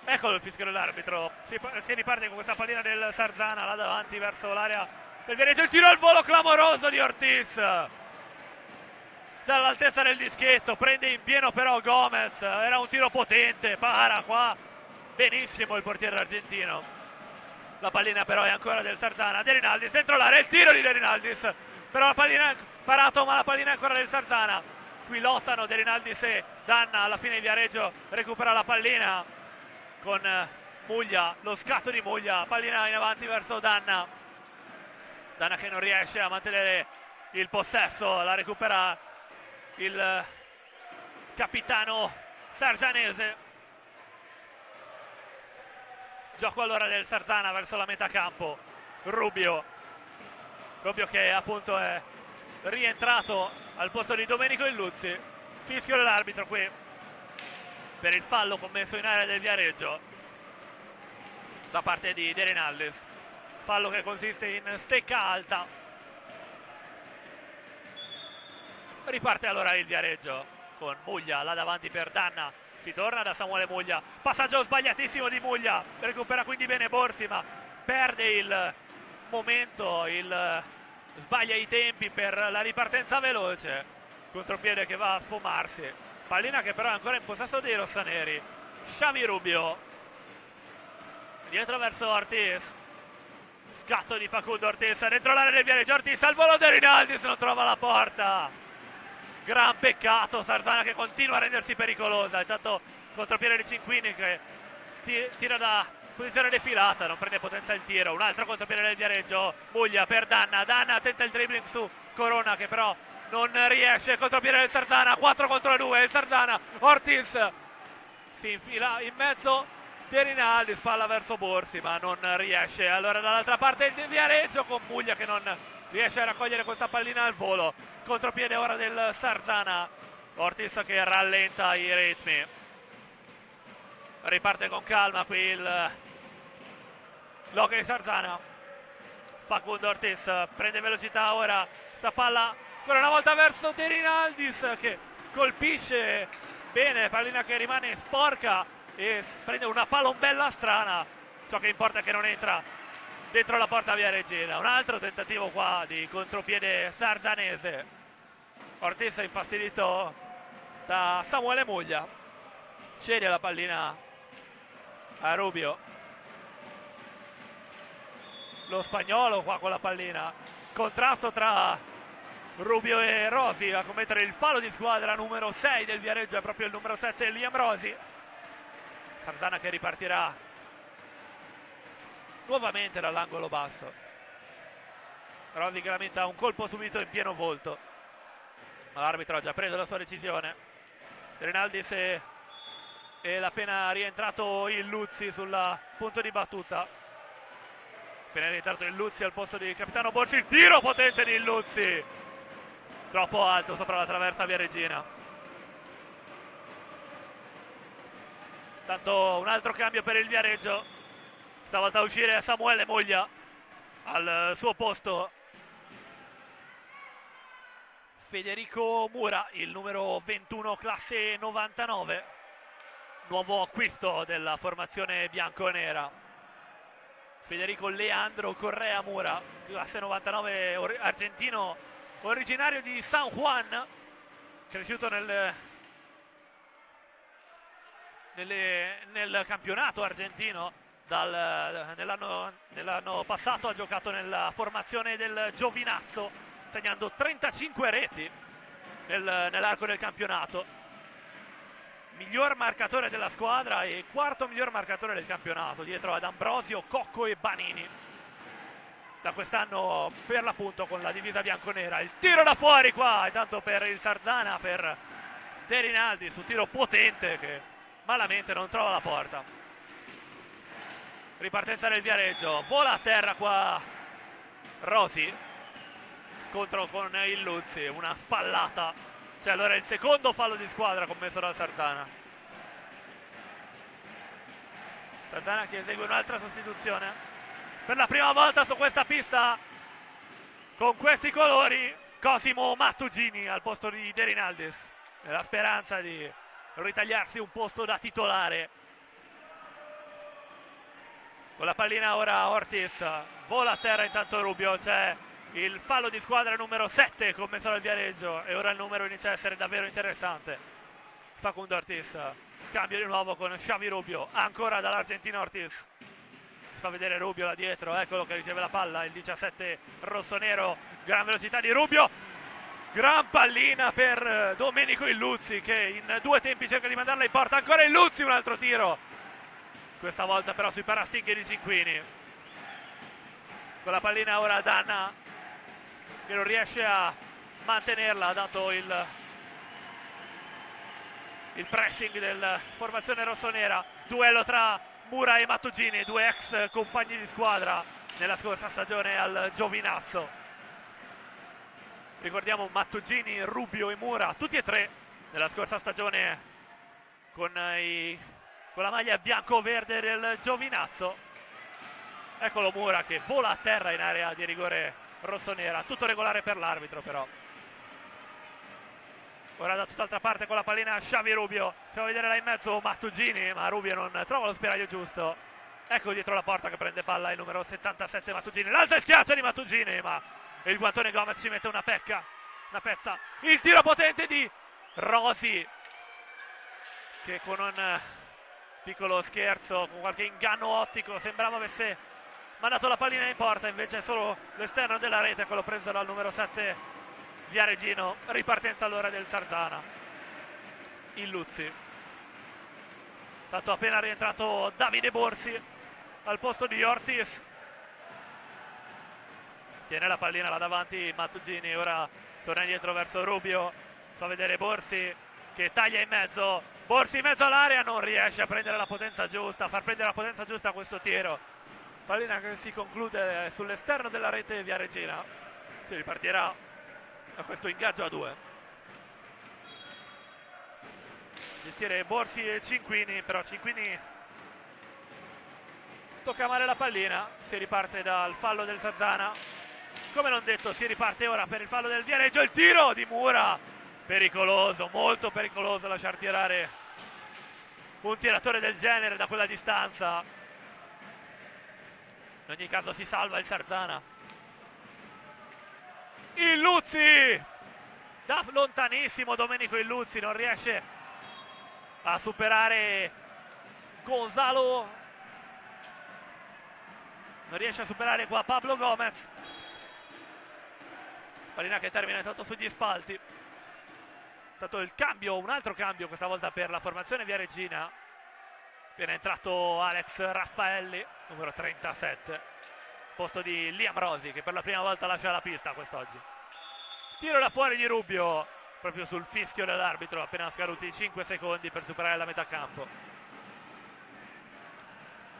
Eccolo il fischio dell'arbitro, si riparte con questa pallina del Sarzana là davanti verso l'area del Viareggio, il tiro al volo clamoroso di Ortiz dall'altezza del dischetto, prende in pieno però Gomez, era un tiro potente, para qua benissimo il portiere argentino. La pallina però è ancora del Sarzana, De Rinaldis dentro l'area, il tiro di De Rinaldis, però la pallina è parato, ma la pallina è ancora del Sarzana. Qui lottano De Rinaldis e Danna, alla fine il Viareggio recupera la pallina con Muglia, lo scatto di Muglia, pallina in avanti verso Danna. Danna che non riesce a mantenere il possesso, la recupera il capitano sarzanese. Gioco allora del Sarzana verso la metà campo. Rubio che appunto è rientrato al posto di Domenico Illuzzi. Fischio dell'arbitro qui per il fallo commesso in area del Viareggio da parte di De Rinaldis. Fallo che consiste in stecca alta. Riparte allora il Viareggio con Muglia là davanti per Danna. Si torna da Samuele Muglia, passaggio sbagliatissimo di Muglia, recupera quindi bene Borsi, ma perde il momento, sbaglia i tempi per la ripartenza veloce. Contropiede che va a sfumarsi, pallina che però è ancora in possesso dei rossoneri. Xavi Rubio dietro verso Ortiz, scatto di Facundo Ortiz dentro l'area del Viareggio, Ortiz al volo, De Rinaldis non trova la porta. Gran peccato, Sarzana che continua a rendersi pericolosa. Intanto contropiede di Cinquini che tira da posizione defilata, non prende potenza il tiro. Un altro contropiede del Viareggio, Muglia per Danna, Danna tenta il dribbling su Corona che però non riesce. Contropiede del Sarzana, 4 contro 2 il Sarzana. Ortiz si infila in mezzo, De Rinaldi spalla verso Borsi ma non riesce. Allora dall'altra parte il Viareggio con Muglia che non riesce a raccogliere questa pallina al volo. Contropiede ora del Sarzana, Ortiz che rallenta i ritmi, riparte con calma qui l'Hockey Sarzana. Facundo Ortiz prende velocità ora, sta palla ancora una volta verso De Rinaldis che colpisce bene, pallina che rimane sporca e prende una palombella strana. Ciò che importa è che non entra dentro la porta viareggina. Un altro tentativo qua di contropiede sarzanese. Ortiz è infastidito da Samuele Muglia, cede la pallina a Rubio. Lo spagnolo qua con la pallina, contrasto tra Rubio e Rosi a commettere il fallo di squadra numero 6 del Viareggio, è proprio il numero 7 Liam Rosi. Sarzana che ripartirà nuovamente dall'angolo basso. Rosi che lamenta un colpo subito in pieno volto, ma l'arbitro ha già preso la sua decisione. Rinaldis è appena rientrato il Luzzi sul punto di battuta. Appena rientrato il Luzzi al posto di capitano Borsi, il tiro potente di Luzzi troppo alto sopra la traversa viareggina. Tanto un altro cambio per il Viareggio, stavolta a uscire Samuele Muglia, al suo posto Federico Mura, il numero 21 classe 99, nuovo acquisto della formazione bianconera. Federico Leandro Correa Mura, classe 99, argentino, originario di San Juan, cresciuto nel campionato argentino. Nell'anno passato ha giocato nella formazione del Giovinazzo, segnando 35 reti nell'arco del campionato. Miglior marcatore della squadra e quarto miglior marcatore del campionato, dietro ad Ambrosio, Cocco e Banini. Da quest'anno per l'appunto con la divisa bianconera. Il tiro da fuori qua, intanto per il Sarzana, per De Rinaldi, su tiro potente che malamente non trova la porta. Ripartenza del Viareggio, vola a terra qua Rosi, scontro con il Luzzi, una spallata, cioè allora il secondo fallo di squadra commesso dal Sarzana. Sarzana che esegue un'altra sostituzione per la prima volta su questa pista con questi colori. Cosimo Mattugini al posto di De Rinaldis, nella speranza di ritagliarsi un posto da titolare Con la pallina ora Ortiz, vola a terra intanto Rubio, c'è il fallo di squadra numero 7 commesso dal Viareggio e ora il numero inizia a essere davvero interessante. Facundo Ortiz, scambio di nuovo con Xavi Rubio, ancora dall'argentino Ortiz. Si fa vedere Rubio là dietro, eccolo che riceve la palla, il 17 rossonero, gran velocità di Rubio. Gran pallina per Domenico Illuzzi che in 2 tempi cerca di mandarla in porta, ancora Illuzzi, un altro tiro. Questa volta però sui parastinchi di Cinquini. Con la pallina ora Danna che non riesce a mantenerla dato il pressing della formazione rossonera. Duello tra Mura e Mattugini, 2 ex compagni di squadra nella scorsa stagione al Giovinazzo. Ricordiamo Mattugini, Rubio e Mura, tutti e 3 nella scorsa stagione con la maglia bianco-verde del Giovinazzo. Eccolo Mura che vola a terra in area di rigore rossonera, tutto regolare per l'arbitro però. Ora da tutt'altra parte con la pallina Xavi Rubio, si va a vedere là in mezzo Mattugini, ma Rubio non trova lo spiraglio giusto. Ecco dietro la porta che prende palla il numero 77 Mattugini, l'alza e schiaccia di Mattugini, ma il guantone Gomez ci mette una pezza. Il tiro potente di Rosi che con un piccolo scherzo, con qualche inganno ottico, sembrava avesse mandato la pallina in porta, invece è solo l'esterno della rete, quello preso dal numero 7 Viareggino. Ripartenza allora del Sarzana. Illuzzi, tanto appena rientrato Davide Borsi al posto di Ortiz, tiene la pallina là davanti Mattugini, ora torna indietro verso Rubio, fa vedere Borsi che taglia in mezzo, Borsi in mezzo all'area, non riesce a prendere la potenza giusta, a far prendere la potenza giusta a questo tiro. Pallina che si conclude sull'esterno della rete viareggina. Si ripartirà da questo ingaggio a 2. Gestire Borsi e Cinquini, però Cinquini tocca male la pallina. Si riparte dal fallo del Sarzana. Come non detto, si riparte ora per il fallo del Viareggio. Il tiro di Mura, pericoloso, molto pericoloso lasciar tirare un tiratore del genere da quella distanza. In ogni caso si salva il Sarzana. Illuzzi da lontanissimo, Domenico Illuzzi non riesce a superare Gonzalo, non riesce a superare qua Pablo Gomez. Pallina che termina intanto sugli spalti. Stato il cambio, un altro cambio questa volta per la formazione viareggina. Appena entrato Alex Raffaelli, numero 37, posto di Liam Rosi che per la prima volta lascia la pista quest'oggi. Tiro da fuori di Rubio, proprio sul fischio dell'arbitro, appena scaduti 5 secondi per superare la metà campo.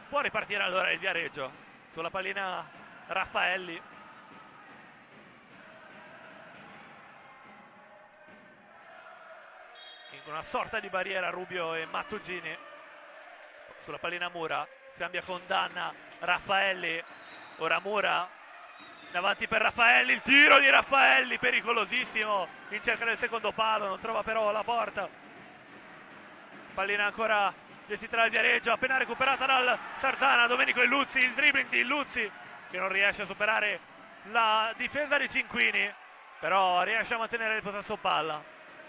Può ripartire allora il Viareggio, sulla pallina Raffaelli. In una sorta di barriera Rubio e Mattugini. Sulla pallina Mura, scambia con Danna, Raffaelli, ora Mura, davanti per Raffaelli, il tiro di Raffaelli, pericolosissimo, in cerca del secondo palo, non trova però la porta. Pallina ancora gestita dal Viareggio, appena recuperata dal Sarzana, Domenico Illuzzi, il dribbling di Illuzzi, che non riesce a superare la difesa di Cinquini, però riesce a mantenere il possesso palla.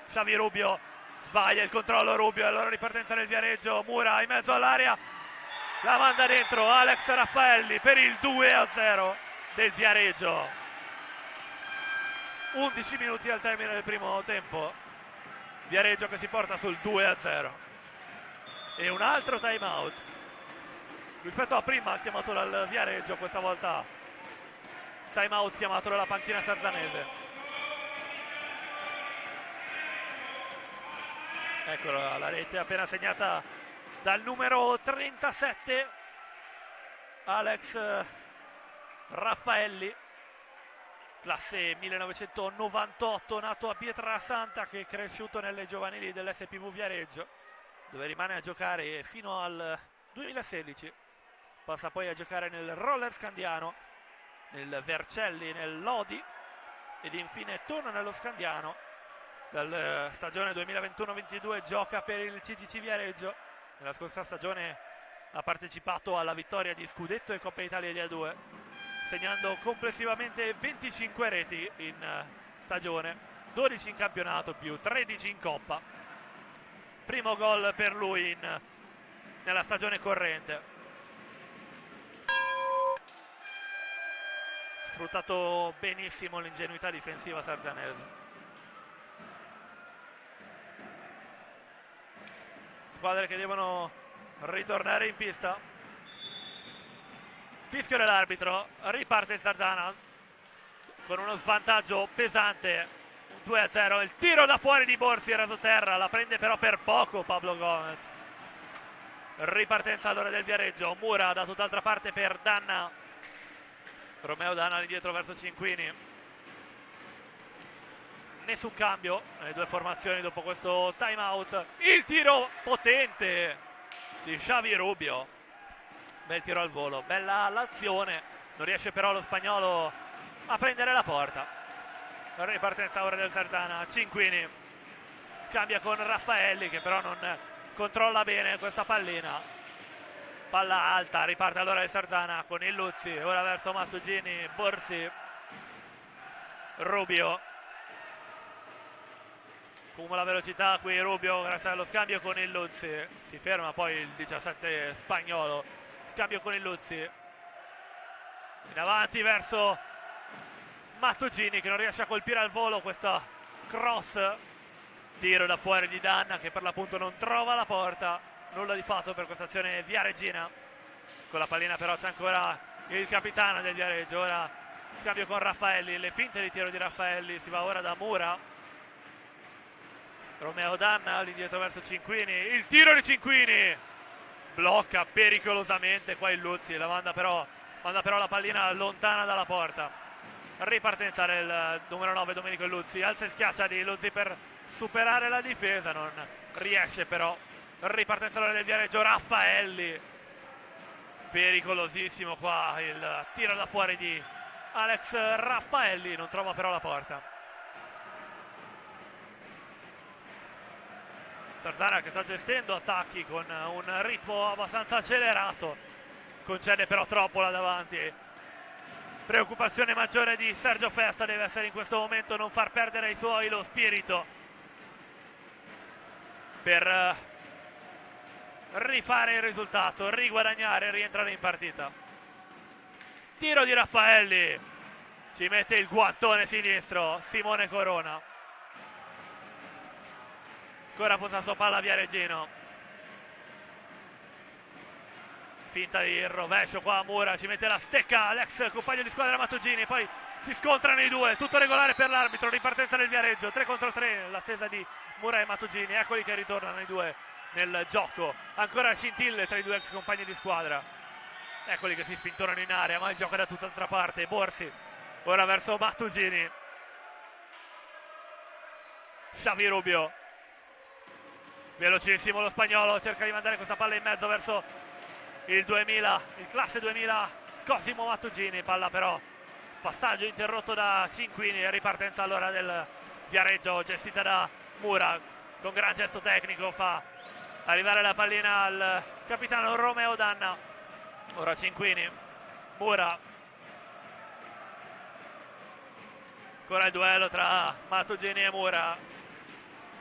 Xavi Rubio, sbaglia il controllo Rubio, allora ripartenza del Viareggio, Mura in mezzo all'area, la manda dentro Alex Raffaelli per il 2-0 del Viareggio. 11 minuti al termine del primo tempo, Viareggio che si porta sul 2-0 e un altro time out rispetto a prima chiamato dal Viareggio, questa volta time out chiamato dalla panchina sarzanese. Eccola la rete appena segnata dal numero 37 Alex Raffaelli, classe 1998, nato a Pietrasanta, che è cresciuto nelle giovanili dell'SPV Viareggio, dove rimane a giocare fino al 2016. Passa poi a giocare nel Roller Scandiano, nel Vercelli, nel Lodi ed infine torna nello Scandiano. Dalla stagione 2021-22 gioca per il CGC Viareggio. Nella scorsa stagione ha partecipato alla vittoria di Scudetto e Coppa Italia di A2, segnando complessivamente 25 reti in stagione, 12 in campionato più 13 in Coppa. Primo gol per lui nella stagione corrente. Sfruttato benissimo l'ingenuità difensiva sarzanese. Squadre che devono ritornare in pista. Fischio dell'arbitro, riparte il Sardana con uno svantaggio pesante, 2-0. Il tiro da fuori di Borsi, raso terra, la prende però per poco Pablo Gomez. Ripartenza allora del Viareggio, Mura da tutt'altra parte per Danna, Romeo Danna lì dietro verso Cinquini. Nessun cambio nelle due formazioni dopo questo time out. Il tiro potente di Xavi Rubio, bel tiro al volo, bella l'azione, non riesce però lo spagnolo a prendere la porta. Ripartenza ora del Sardana, Cinquini scambia con Raffaelli che però non controlla bene questa pallina, palla alta, riparte allora il Sardana con il Luzzi, ora verso Mattugini, Borsi, Rubio, accumula velocità qui Rubio grazie allo scambio con il Luzzi, si ferma poi il 17 spagnolo, scambio con il Luzzi, in avanti verso Mattugini che non riesce a colpire al volo questa cross, tiro da fuori di Danna che per l'appunto non trova la porta, nulla di fatto per questa azione viareggina. Con la pallina però c'è ancora il capitano del Viareggio, ora scambio con Raffaelli, le finte di tiro di Raffaelli, si va ora da Mura, Romeo Danna all'indietro verso Cinquini, il tiro di Cinquini, blocca pericolosamente qua il Luzzi, manda però la pallina lontana dalla porta. Ripartenza del numero 9 Domenico Luzzi, alza e schiaccia di Luzzi per superare la difesa, non riesce però. Ripartenza del Viareggio, Raffaelli, pericolosissimo qua il tiro da fuori di Alex Raffaelli, non trova però la porta. Sardana che sta gestendo attacchi con un ritmo abbastanza accelerato, concede però troppo là davanti. Preoccupazione maggiore di Sergio Festa deve essere in questo momento non far perdere ai suoi lo spirito per rifare il risultato, riguadagnare e rientrare in partita. Tiro di Raffaelli, ci mette il guantone sinistro Simone Corona, ancora possesso palla Viareggino, finta di rovescio qua Mura, ci mette la stecca l'ex compagno di squadra Mattugini, poi si scontrano i due, tutto regolare per l'arbitro, ripartenza del Viareggio, 3 contro 3, l'attesa di Mura e Mattugini, eccoli che ritornano i due nel gioco, ancora scintille tra i due ex compagni di squadra, eccoli che si spintonano in area, ma il gioco è da tutt'altra parte. Borsi ora verso Mattugini, Xavi Rubio, velocissimo lo spagnolo, cerca di mandare questa palla in mezzo verso il 2000, il classe 2000 Cosimo Mattugini, palla però passaggio interrotto da Cinquini e ripartenza allora del Viareggio gestita da Mura, con gran gesto tecnico fa arrivare la pallina al capitano Romeo Danna, ora Cinquini, Mura, ancora il duello tra Mattugini e Mura,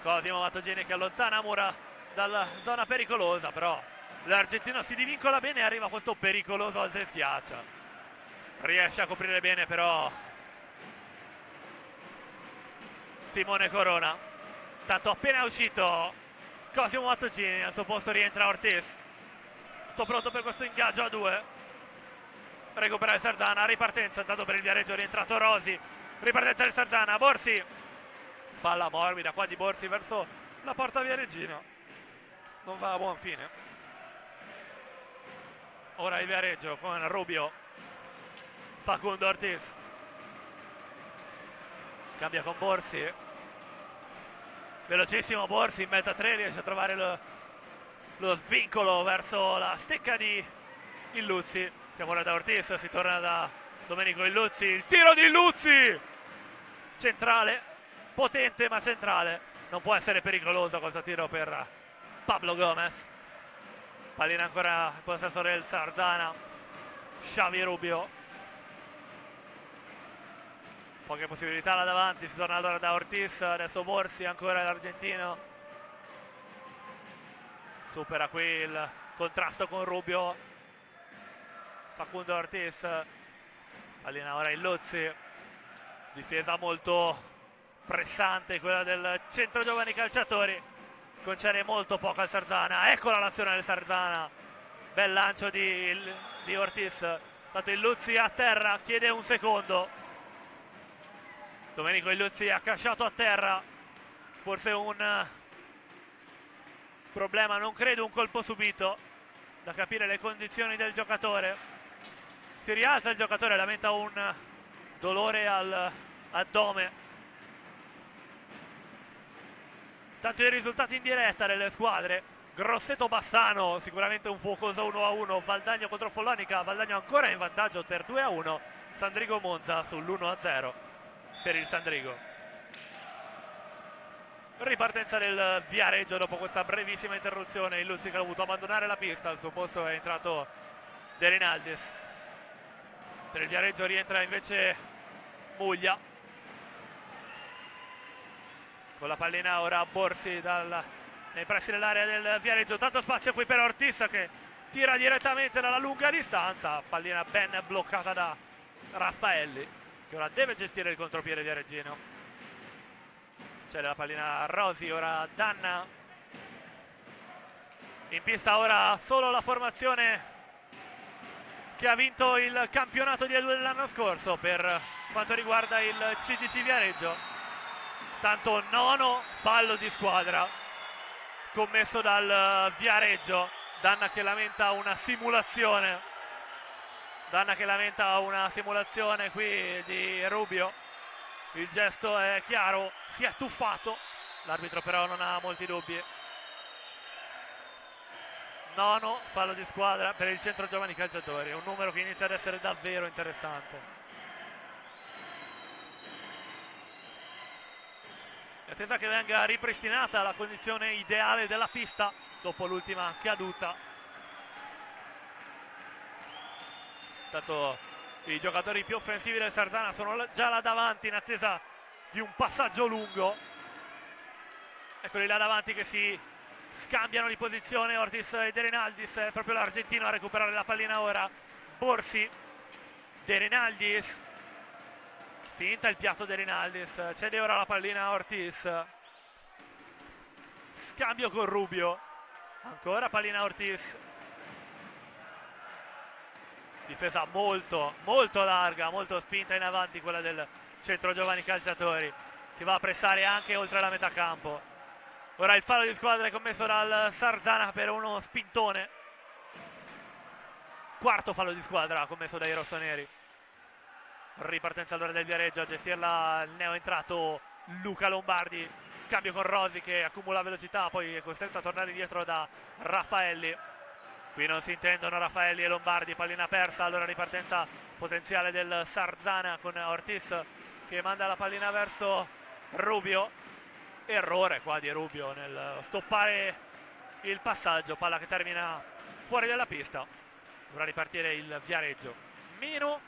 Cosimo Mattugini che allontana Mura dalla zona pericolosa, però l'argentino si divincola bene e arriva questo pericoloso alza e schiaccia, riesce a coprire bene però Simone Corona, tanto appena uscito Cosimo Mattugini, al suo posto rientra Ortiz, tutto pronto per questo ingaggio a 2, recupera il Sardana, ripartenza intanto per il Viareggio, rientrato Rosi, ripartenza del Sardana, Borsi, palla morbida qua di Borsi verso la porta viareggina, non va a buon fine. Ora il Viareggio con Rubio, Facundo Ortiz, scambia con Borsi, velocissimo Borsi in mezzo a 3, riesce a trovare lo svincolo verso la stecca di Illuzzi, siamo ora da Ortiz, si torna da Domenico Illuzzi, il tiro di Illuzzi, centrale, potente ma centrale, non può essere pericoloso questo tiro per Pablo Gomez. Pallina ancora in possesso del Sardana. Xavi Rubio. Poche possibilità là davanti, si torna allora da Ortiz, adesso Borsi, ancora l'argentino. Supera qui il contrasto con Rubio. Facundo Ortiz. Pallina ora in Luzzi. Difesa molto pressante quella del centro giovani calciatori. Concede molto poco al Sardana. Eccola l'azione del Sardana. Bel lancio di Ortiz. Tanto Illuzzi a terra, chiede un secondo. Domenico Illuzzi ha casciato a terra. Forse un problema, non credo un colpo subito. Da capire le condizioni del giocatore. Si rialza il giocatore, lamenta un dolore all'addome. Tanto i risultati in diretta delle squadre: Grosseto Bassano, sicuramente un fuocoso 1-1, Valdagno contro Follonica, Valdagno ancora in vantaggio per 2-1, Sandrigo Monza sull'1-0 per il Sandrigo. Ripartenza del Viareggio dopo questa brevissima interruzione. Illuzzi che ha dovuto abbandonare la pista, al suo posto è entrato De Rinaldis. Per il Viareggio rientra invece Muglia. Con la pallina ora Borsi nei pressi dell'area del Viareggio. Tanto spazio qui per Ortiz che tira direttamente dalla lunga distanza. Pallina ben bloccata da Raffaelli, che ora deve gestire il contropiede viareggino. C'è la pallina a Rosi, ora Danna. In pista ora solo la formazione che ha vinto il campionato di A2 dell'anno scorso per quanto riguarda il CGC Viareggio. Tanto nono fallo di squadra commesso dal Viareggio. Danna che lamenta una simulazione. Danna che lamenta una simulazione qui di Rubio. Il gesto è chiaro, si è tuffato. L'arbitro però non ha molti dubbi. Nono fallo di squadra per il centro giovani calciatori, un numero che inizia ad essere davvero interessante. E attenta che venga ripristinata la condizione ideale della pista dopo l'ultima caduta. Intanto i giocatori più offensivi del Sardana sono già là davanti in attesa di un passaggio lungo. Eccoli là davanti che si scambiano di posizione, Ortiz e De Rinaldis. È proprio l'argentino a recuperare la pallina ora. Borsi, De Rinaldis, finta il piatto De Rinaldis, cede ora la pallina a Ortiz. Scambio con Rubio, ancora pallina a Ortiz. Difesa molto larga, molto spinta in avanti quella del centro giovani calciatori, che va a pressare anche oltre la metà campo. Ora il fallo di squadra è commesso dal Sardana per uno spintone. Quarto fallo di squadra commesso dai rossoneri. Ripartenza allora del Viareggio, a gestirla il neoentrato Luca Lombardi. Scambio con Rosi che accumula velocità, poi è costretto a tornare dietro da Raffaelli. Qui non si intendono Raffaelli e Lombardi, pallina persa, allora ripartenza potenziale del Sardana con Ortiz che manda la pallina verso Rubio. Errore qua di Rubio nel stoppare il passaggio, palla che termina fuori dalla pista. Dovrà ripartire il Viareggio. Meno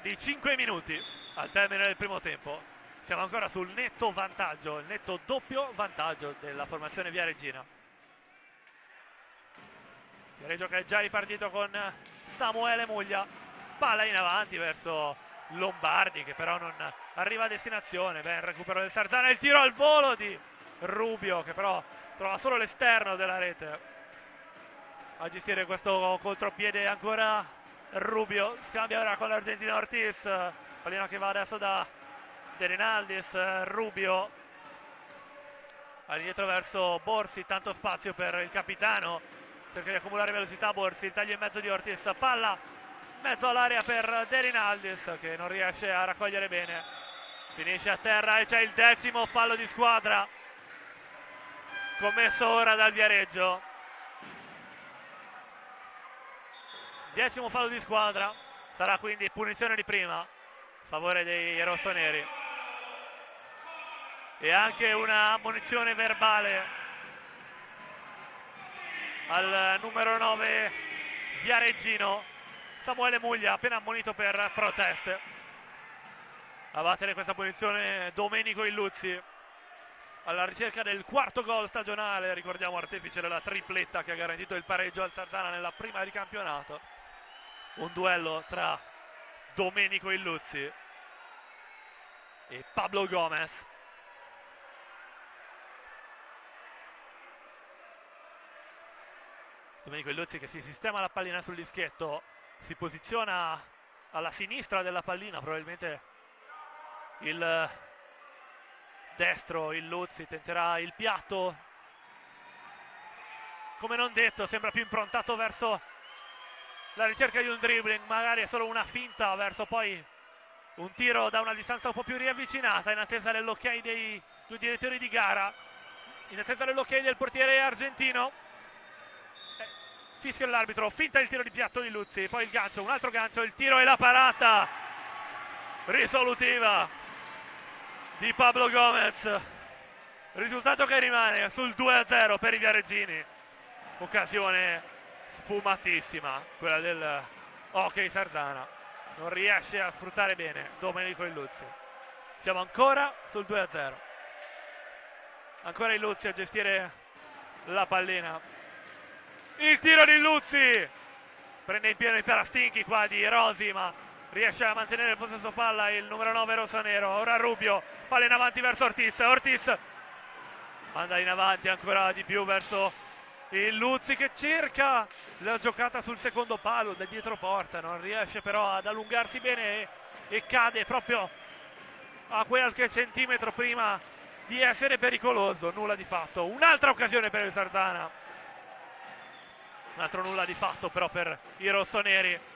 di 5 minuti al termine del primo tempo. Siamo ancora sul netto vantaggio, il netto doppio vantaggio della formazione viareggina. Viareggio che è già ripartito con Samuele Muglia. Palla in avanti verso Lombardi che però non arriva a destinazione. Ben recupero del Sardana, il tiro al volo di Rubio che però trova solo l'esterno della rete. A gestire questo contropiede ancora Rubio. Scambia ora con l'argentino Ortiz. Pallina che va adesso da De Rinaldis. Rubio all'indietro verso Borsi, tanto spazio per il capitano, cerca di accumulare velocità Borsi, il taglio in mezzo di Ortiz, palla mezzo all'area per De Rinaldis che non riesce a raccogliere bene, finisce a terra e c'è il 10° fallo di squadra commesso ora dal Viareggio. 10° fallo di squadra, sarà quindi punizione di prima a favore dei rossoneri e anche una ammonizione verbale al numero 9 Viareggino. Samuele Muglia appena ammonito per proteste. A battere questa punizione Domenico Illuzzi, alla ricerca del quarto gol stagionale, ricordiamo artefice della tripletta che ha garantito il pareggio al Sardana nella prima di campionato. Un duello tra Domenico Illuzzi e Pablo Gomez. Domenico Illuzzi che si sistema la pallina sul dischetto, si posiziona alla sinistra della pallina, probabilmente il destro Illuzzi tenterà il piatto, come non detto sembra più improntato verso la ricerca di un dribbling, magari è solo una finta verso poi un tiro da una distanza un po' più riavvicinata, in attesa dell'ok dei due direttori di gara, in attesa dell'ok del portiere argentino. Fischia l'arbitro, finta il tiro di piatto di Illuzzi, poi il gancio, un altro gancio, il tiro e la parata risolutiva di Pablo Gomez, risultato che rimane sul 2-0 per i viareggini. Occasione sfumatissima quella del Hockey Sardana, non riesce a sfruttare bene Domenico Illuzzi. Siamo ancora sul 2-0, ancora Illuzzi a gestire la pallina. Il tiro di Illuzzi, prende in pieno i parastinchi qua di Rosi, ma riesce a mantenere il possesso palla il numero 9 rossonero. Ora Rubio, palla in avanti verso Ortiz, Ortiz manda in avanti ancora di più verso Illuzzi che cerca la giocata sul secondo palo da dietro porta, non riesce però ad allungarsi bene e cade proprio a qualche centimetro prima di essere pericoloso. Nulla di fatto, un'altra occasione per il Sardana, un altro nulla di fatto però per i rossoneri.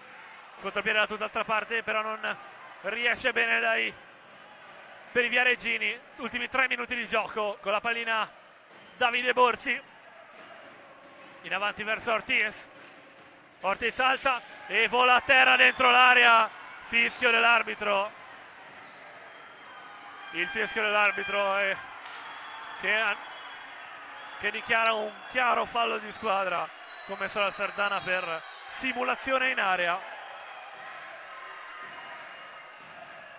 Contropiede da tutt'altra parte, però non riesce bene per i viareggini. Ultimi 3 minuti di gioco con la pallina Davide Borsi in avanti verso Ortiz. Ortiz alza e vola a terra dentro l'area. Fischio dell'arbitro, il fischio dell'arbitro che dichiara un chiaro fallo di squadra commesso dal Sardana per simulazione in area.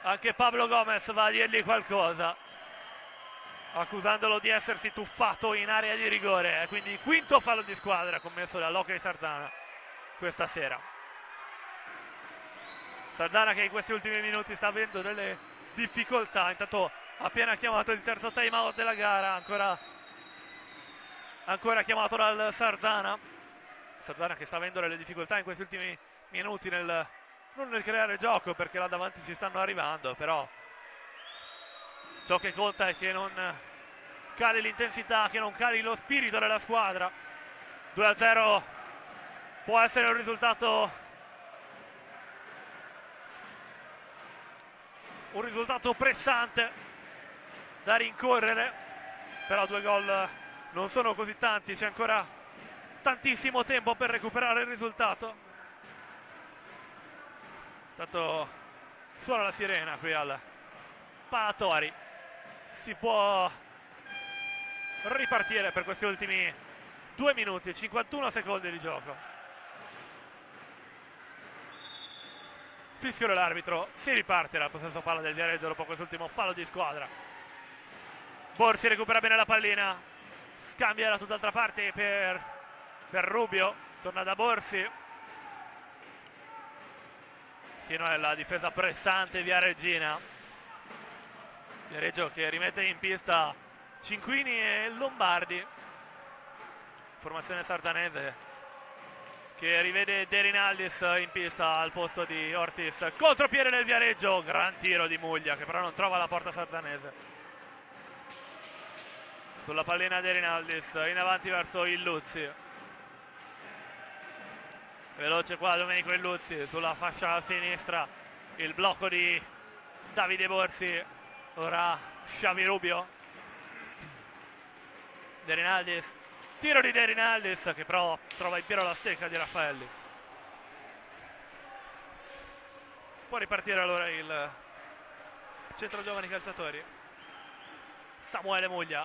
Anche Pablo Gomez va a dirgli qualcosa, accusandolo di essersi tuffato in area di rigore. Quindi il quinto fallo di squadra commesso dall'Hockey Sardana questa sera. Sardana che in questi ultimi minuti sta avendo delle difficoltà, intanto ha appena chiamato il terzo time out della gara, ancora chiamato dal Sardana che sta avendo delle difficoltà in questi ultimi minuti non nel creare gioco, perché là davanti ci stanno arrivando, però ciò che conta è che non cali l'intensità, che non cali lo spirito della squadra. 2-0 può essere un risultato pressante da rincorrere, però 2 gol non sono così tanti, c'è ancora tantissimo tempo per recuperare il risultato. Intanto suona la sirena qui al Palatori, si può ripartire per questi ultimi 2 minuti e 51 secondi di gioco. Fischio dell'arbitro, si riparte dal possesso palla del Viareggio dopo quest'ultimo fallo di squadra. Borsi recupera bene la pallina, scambia da tutt'altra parte per Rubio, torna da Borsi. Continua nella difesa pressante Viareggina. Viareggio che rimette in pista Cinquini e Lombardi. Formazione sardanese che rivede De Rinaldis in pista al posto di Ortiz. Contropiede del Viareggio, gran tiro di Muglia che però non trova la porta sardanese. Sulla pallina De Rinaldis, in avanti verso Illuzzi. Veloce qua Domenico Illuzzi sulla fascia sinistra, il blocco di Davide Borsi. Ora Xavi Rubio, De Rinaldis, tiro di De Rinaldis che però trova in pieno la stecca di Raffaelli. Può ripartire allora il centro giovani calciatori. Samuele Muglia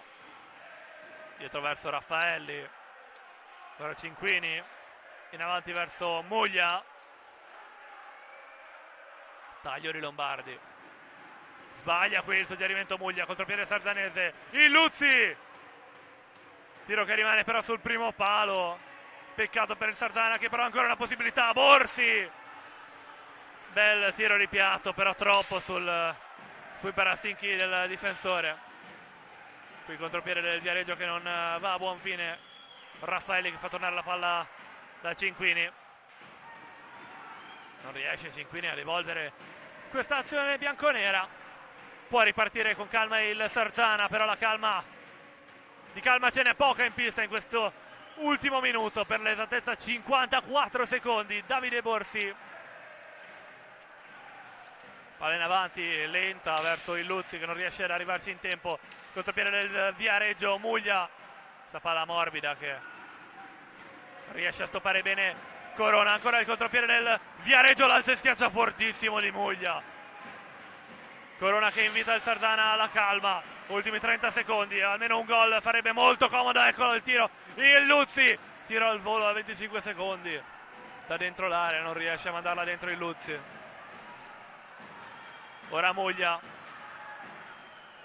dietro verso Raffaelli. Ora Cinquini in avanti verso Muglia. Taglio di Lombardi. Sbaglia qui il suggerimento Muglia, contropiede Sarzanese. Illuzzi! Tiro che rimane però sul primo palo. Peccato per il Sarzana che però ha ancora una possibilità. Borsi! Bel tiro di piatto, però troppo sui parastinchi del difensore. Qui il contropiede del Viareggio che non va a buon fine. Raffaelli che fa tornare la palla da Cinquini. Non riesce Cinquini a rivolvere questa azione bianconera. Può ripartire con calma il Sarzana, però di calma ce n'è poca in pista in questo ultimo minuto, per l'esattezza 54 secondi. Davide Borsi, palla in avanti, lenta verso Illuzzi che non riesce ad arrivarci in tempo. Contropiede del Viareggio, Muglia, questa palla morbida che riesce a stoppare bene Corona. Ancora il contropiede del Viareggio, l'alza e schiaccia fortissimo di Muglia. Corona che invita il Sarzana alla calma. Ultimi 30 secondi, almeno un gol farebbe molto comodo. Eccolo il tiro, Illuzzi, tiro al volo a 25 secondi da dentro l'area, non riesce a mandarla dentro Illuzzi. Ora Muglia,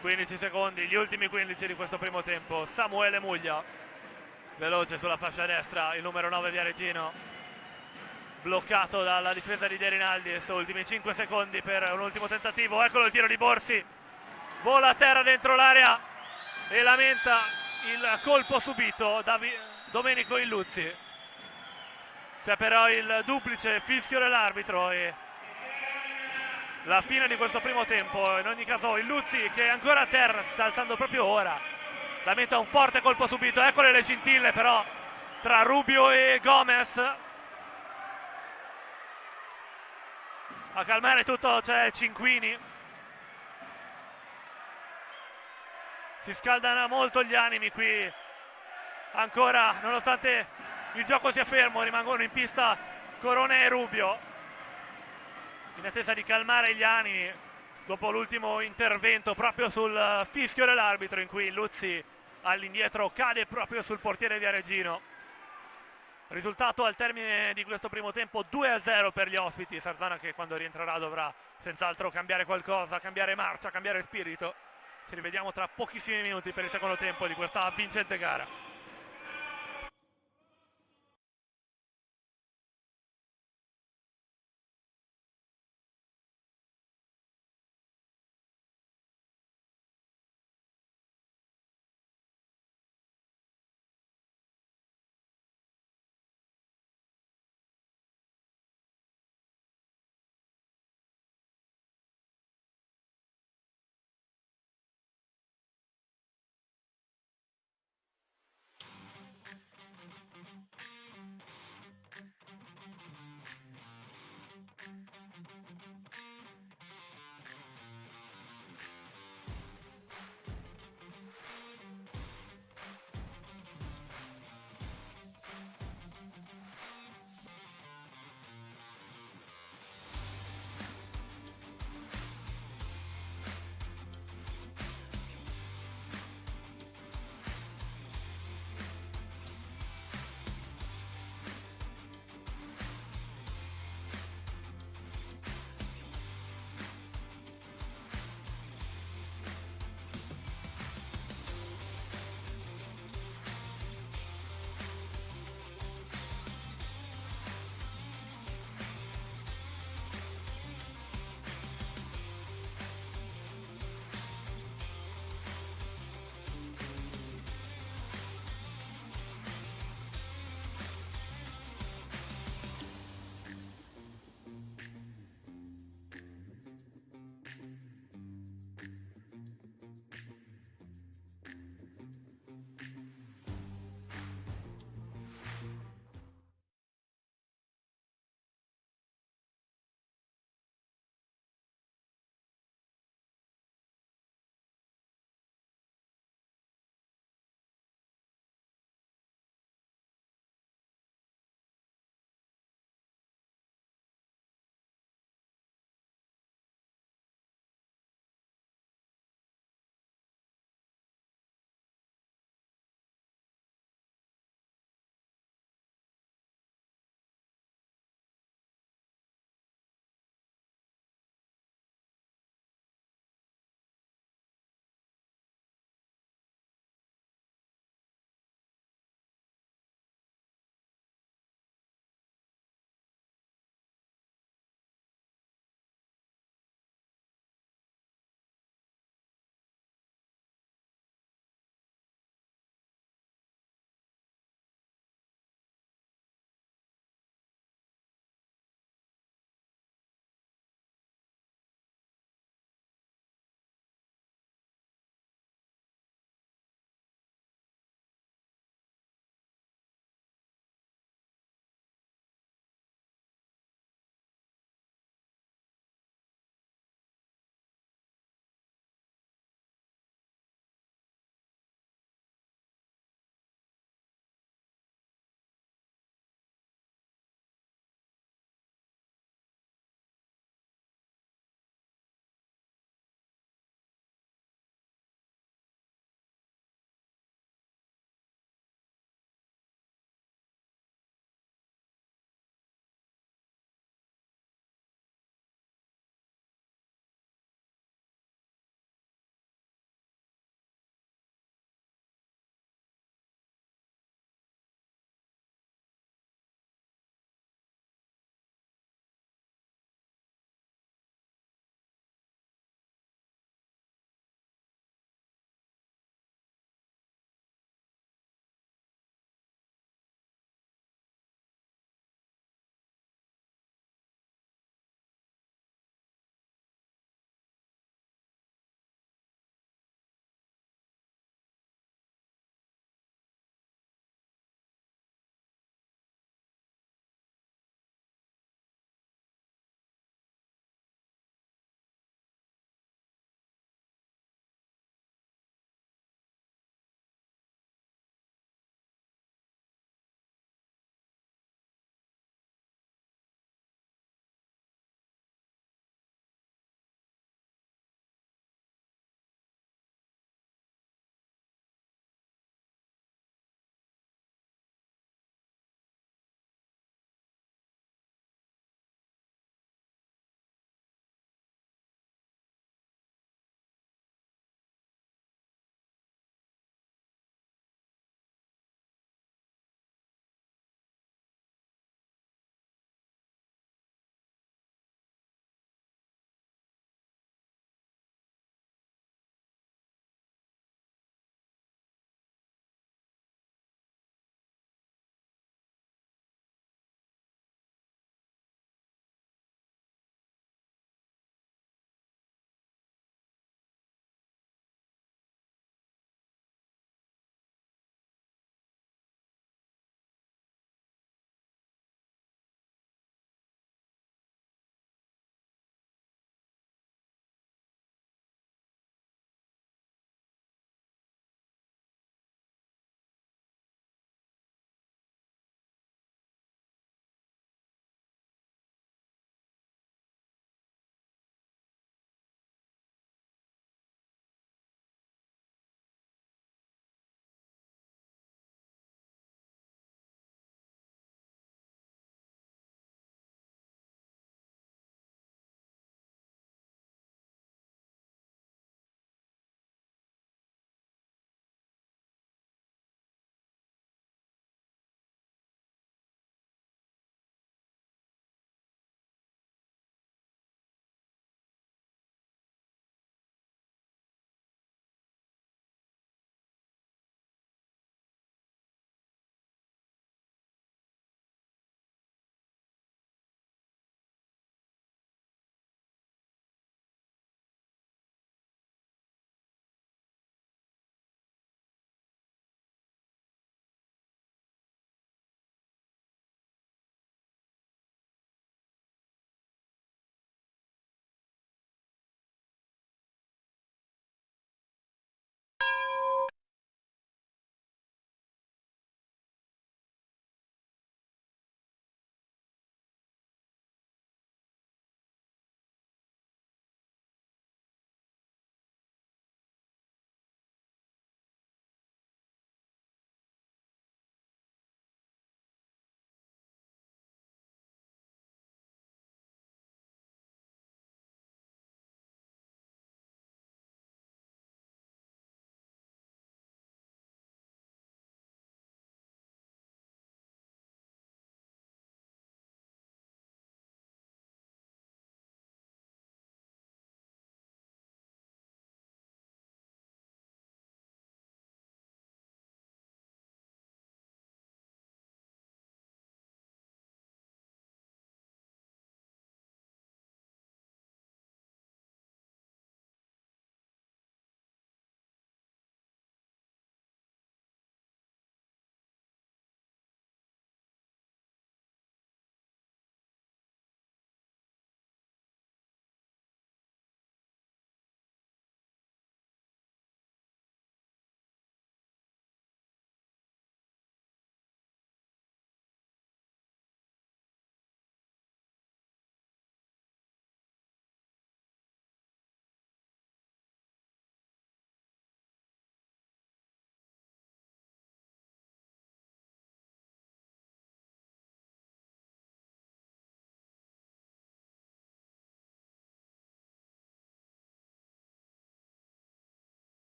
15 secondi, gli ultimi 15 di questo primo tempo. Samuele Muglia, veloce sulla fascia destra, il numero 9 Viareggino, bloccato dalla difesa di De Rinaldi. Ultimi 5 secondi per un ultimo tentativo. Eccolo il tiro di Borsi, vola a terra dentro l'area e lamenta il colpo subito da Domenico Illuzzi. C'è però il duplice fischio dell'arbitro e la fine di questo primo tempo. In ogni caso Illuzzi, che è ancora a terra, si sta alzando proprio ora, lamenta un forte colpo subito. Eccole le scintille però tra Rubio e Gomez. A calmare tutto c'è Cinquini. Si scaldano molto gli animi qui. Ancora, nonostante il gioco sia fermo, rimangono in pista Corona e Rubio, in attesa di calmare gli animi dopo l'ultimo intervento proprio sul fischio dell'arbitro, in cui Illuzzi all'indietro cade proprio sul portiere viareggino. Risultato al termine di questo primo tempo 2-0 per gli ospiti. Sarzana che quando rientrerà dovrà senz'altro cambiare qualcosa, cambiare marcia, cambiare spirito. Ci rivediamo tra pochissimi minuti per il secondo tempo di questa vincente gara.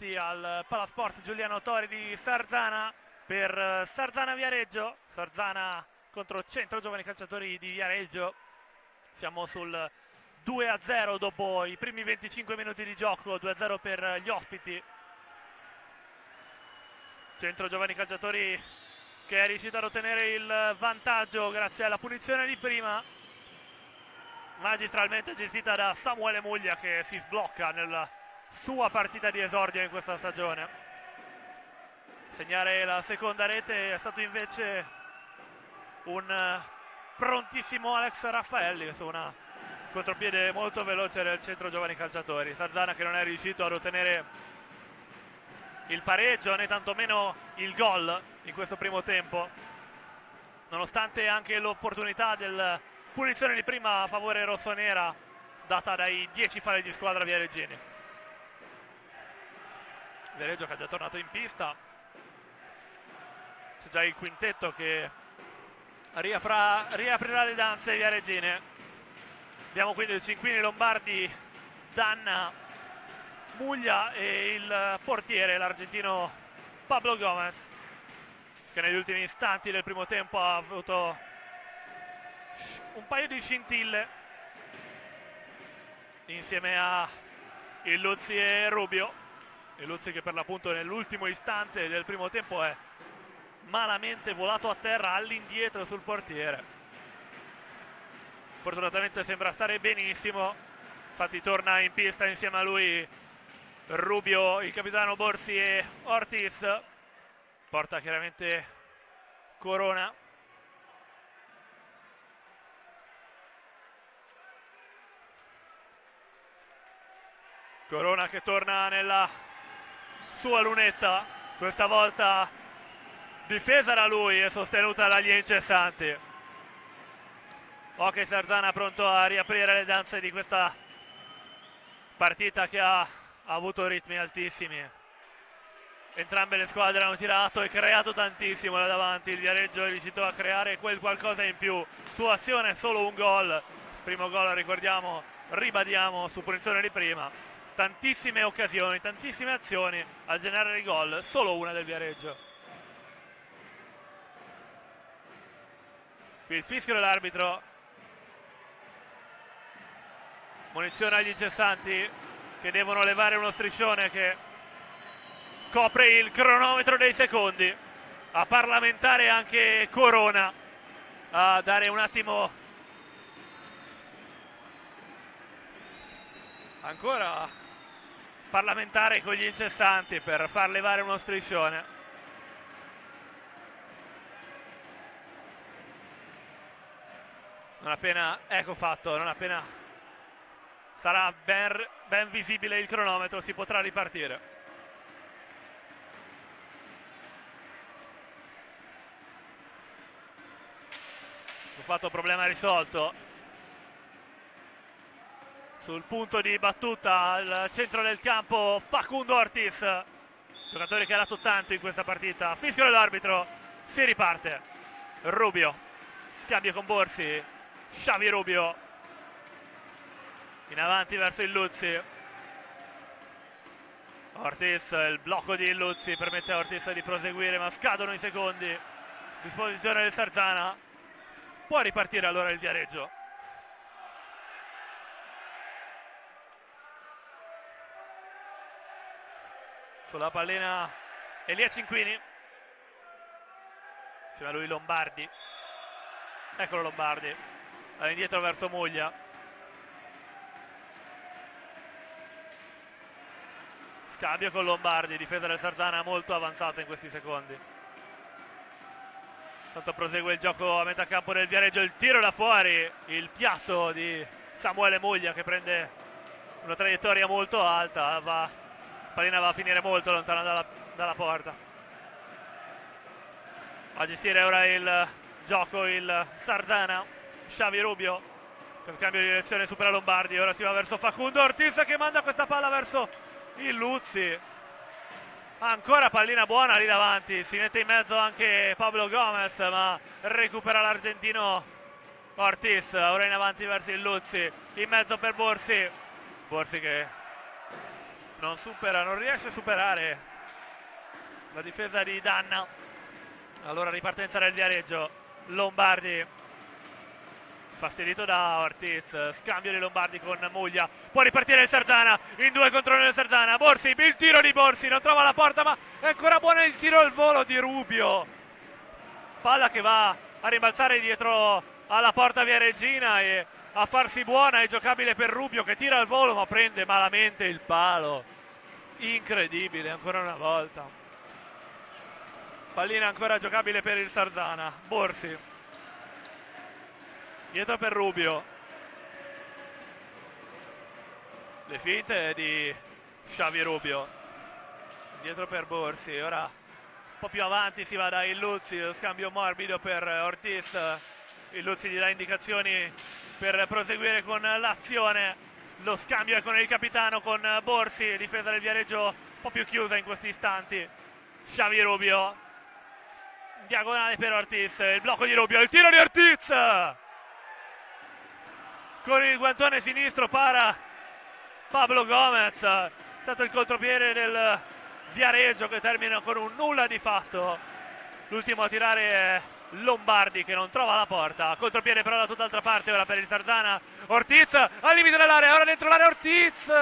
tutti al Palasport Giuliano Tori di Sarzana per Sarzana Viareggio. Sarzana contro Centro Giovani Calciatori di Viareggio. Siamo sul 2-0 dopo i primi 25 minuti di gioco, 2-0 per gli ospiti. Centro Giovani Calciatori che è riuscito ad ottenere il vantaggio grazie alla punizione di prima, magistralmente gestita da Samuele Muglia, che si sblocca nella sua partita di esordio in questa stagione. Segnare la seconda rete è stato invece un prontissimo Alex Raffaelli su una contropiede molto veloce del Centro Giovani Calciatori. Sarzana che non è riuscito ad ottenere il pareggio né tantomeno il gol in questo primo tempo, nonostante anche l'opportunità del punizione di prima a favore rossonera data dai 10 falli di squadra viareggini. Viareggio che è già tornato in pista, c'è già il quintetto che riaprirà le danze viareggine. Abbiamo quindi il Cinquini, Lombardi, Danna, Muglia e il portiere, l'argentino Pablo Gomez, che negli ultimi istanti del primo tempo ha avuto un paio di scintille insieme a Illuzzi e Rubio. Illuzzi che per l'appunto nell'ultimo istante del primo tempo è malamente volato a terra all'indietro sul portiere. Fortunatamente sembra stare benissimo, infatti torna in pista insieme a lui Rubio, il capitano Borsi e Ortiz. Porta chiaramente Corona. Corona che torna nella sua lunetta, questa volta difesa da lui e sostenuta dagli incessanti. Ok, Sarzana pronto a riaprire le danze di questa partita che ha avuto ritmi altissimi. Entrambe le squadre hanno tirato e creato tantissimo da davanti. Il Viareggio è riuscito a creare quel qualcosa in più. Su azione solo un gol. Primo gol, ricordiamo, ribadiamo, su punizione di prima. Tantissime occasioni, tantissime azioni a generare il gol, solo una del Viareggio. Qui il fischio dell'arbitro. Munizione agli incessanti che devono levare uno striscione che copre il cronometro dei secondi. A parlamentare anche Corona, a dare un attimo ancora parlamentare con gli incessanti per far levare uno striscione. Non appena, ecco fatto, non appena sarà ben visibile il cronometro si potrà ripartire. Ho fatto problema risolto. Sul punto di battuta al centro del campo Facundo Ortiz, giocatore che ha dato tanto in questa partita. Fischio dell'arbitro, si riparte. Rubio, scambio con Borsi, Xavi Rubio in avanti verso Illuzzi. Ortiz, il blocco di Illuzzi permette a Ortiz di proseguire, ma scadono i secondi. Disposizione del Sarzana. Può ripartire allora il Viareggio. Sulla pallina Elia Cinquini, insieme a lui Lombardi. Eccolo Lombardi, all'indietro verso Muglia. Scambio con Lombardi, difesa del Sarzana molto avanzata in questi secondi. Tanto prosegue il gioco a metà campo del Viareggio, il tiro da fuori, il piatto di Samuele Muglia che prende una traiettoria molto alta, la pallina va a finire molto lontana dalla porta. A gestire ora il gioco il Sarzana, Xavi Rubio, con cambio di direzione supera Lombardi, ora si va verso Facundo Ortiz che manda questa palla verso Illuzzi. Ancora pallina buona lì davanti, si mette in mezzo anche Pablo Gomez, ma recupera l'argentino Ortiz. Ora in avanti verso Illuzzi, in mezzo per Borsi. Borsi che non supera, non riesce a superare la difesa di Danna. Allora ripartenza del Viareggio, Lombardi fastidito da Ortiz, scambio di Lombardi con Muglia, può ripartire il Sardana, in 2 contro 1 il Sardana, Borsi, il tiro di Borsi, non trova la porta ma è ancora buono il tiro al volo di Rubio, palla che va a rimbalzare dietro alla porta viareggina e a farsi buona, è giocabile per Rubio che tira al volo ma prende malamente il palo, incredibile ancora una volta, pallina ancora giocabile per il Sardana, Borsi dietro per Rubio, le finte di Xavi Rubio, dietro per Borsi, ora un po' più avanti si va da Illuzzi, lo scambio morbido per Ortiz, Illuzzi gli dà indicazioni per proseguire con l'azione, lo scambio è con il capitano, con Borsi, difesa del Viareggio un po' più chiusa in questi istanti, Xavi Rubio, diagonale per Ortiz, il blocco di Rubio, il tiro di Ortiz! Con il guantone sinistro para Pablo Gomez, stato il contropiede del Viareggio che termina con un nulla di fatto. L'ultimo a tirare è Lombardi che non trova la porta, contropiede però da tutt'altra parte ora per il Sardana, Ortiz al limite dell'area, ora dentro l'area Ortiz,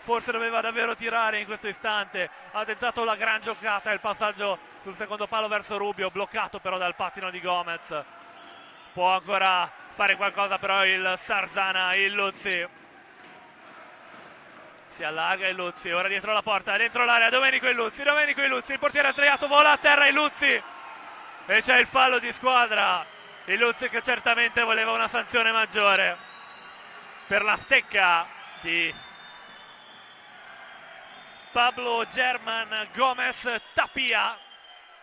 forse doveva davvero tirare in questo istante, ha tentato la gran giocata, il passaggio sul secondo palo verso Rubio, bloccato però dal pattino di Gomez, può ancora fare qualcosa però il Sardana, Illuzzi si allarga Illuzzi, ora dietro la porta, dentro l'area Domenico Illuzzi, il portiere ha sdraiato, vola a terra Illuzzi e c'è il fallo di squadra, Illuzzi che certamente voleva una sanzione maggiore per la stecca di Pablo German Gomez Tapia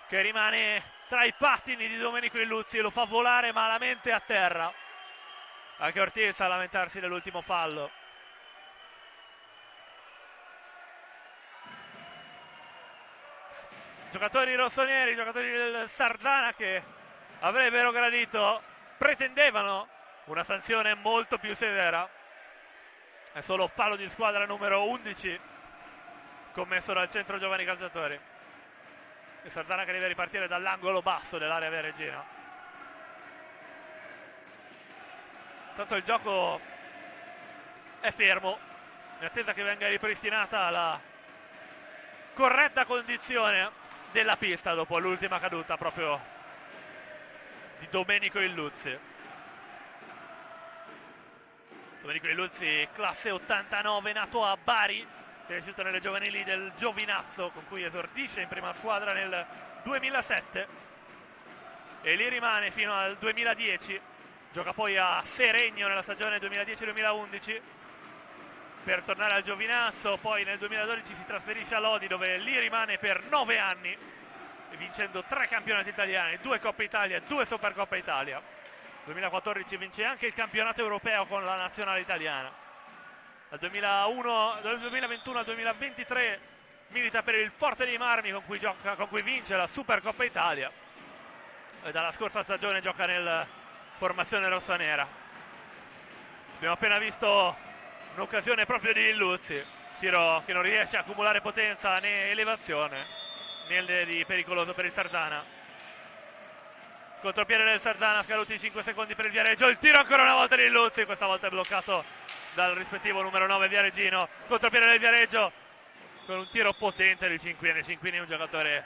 che rimane tra i pattini di Domenico Illuzzi e lo fa volare malamente a terra. Anche Ortiz a lamentarsi dell'ultimo fallo. Giocatori rossoneri, giocatori del Sardana che avrebbero gradito, pretendevano una sanzione molto più severa. È solo fallo di squadra numero 11 commesso dal centro giovani calciatori. Il Sardana che deve ripartire dall'angolo basso dell'area viareggina. Tanto il gioco è fermo in attesa che venga ripristinata la corretta condizione della pista dopo l'ultima caduta proprio di Domenico Illuzzi. Domenico Illuzzi classe 89, nato a Bari, cresciuto nelle giovanili del Giovinazzo con cui esordisce in prima squadra nel 2007 e lì rimane fino al 2010. Gioca poi a Seregno nella stagione 2010-2011 per tornare al Giovinazzo, poi nel 2012 si trasferisce a Lodi dove lì rimane per 9 anni, vincendo 3 campionati italiani, 2 Coppa Italia, 2 Supercoppa Italia. 2014 vince anche il campionato europeo con la nazionale italiana. Dal 2021 al 2023 milita per il Forte dei Marmi con cui vince la Supercoppa Italia e dalla scorsa stagione gioca nel formazione rossonera. Abbiamo appena visto un'occasione proprio di Illuzzi, tiro che non riesce a accumulare potenza né elevazione, niente di pericoloso per il Sardana. Contropiede del Sardana, scaduti 5 secondi per il Viareggio, il tiro ancora una volta di Illuzzi, questa volta è bloccato dal rispettivo numero 9 viareggino. Contropiede del Viareggio con un tiro potente di Cinquini. Cinquini è un giocatore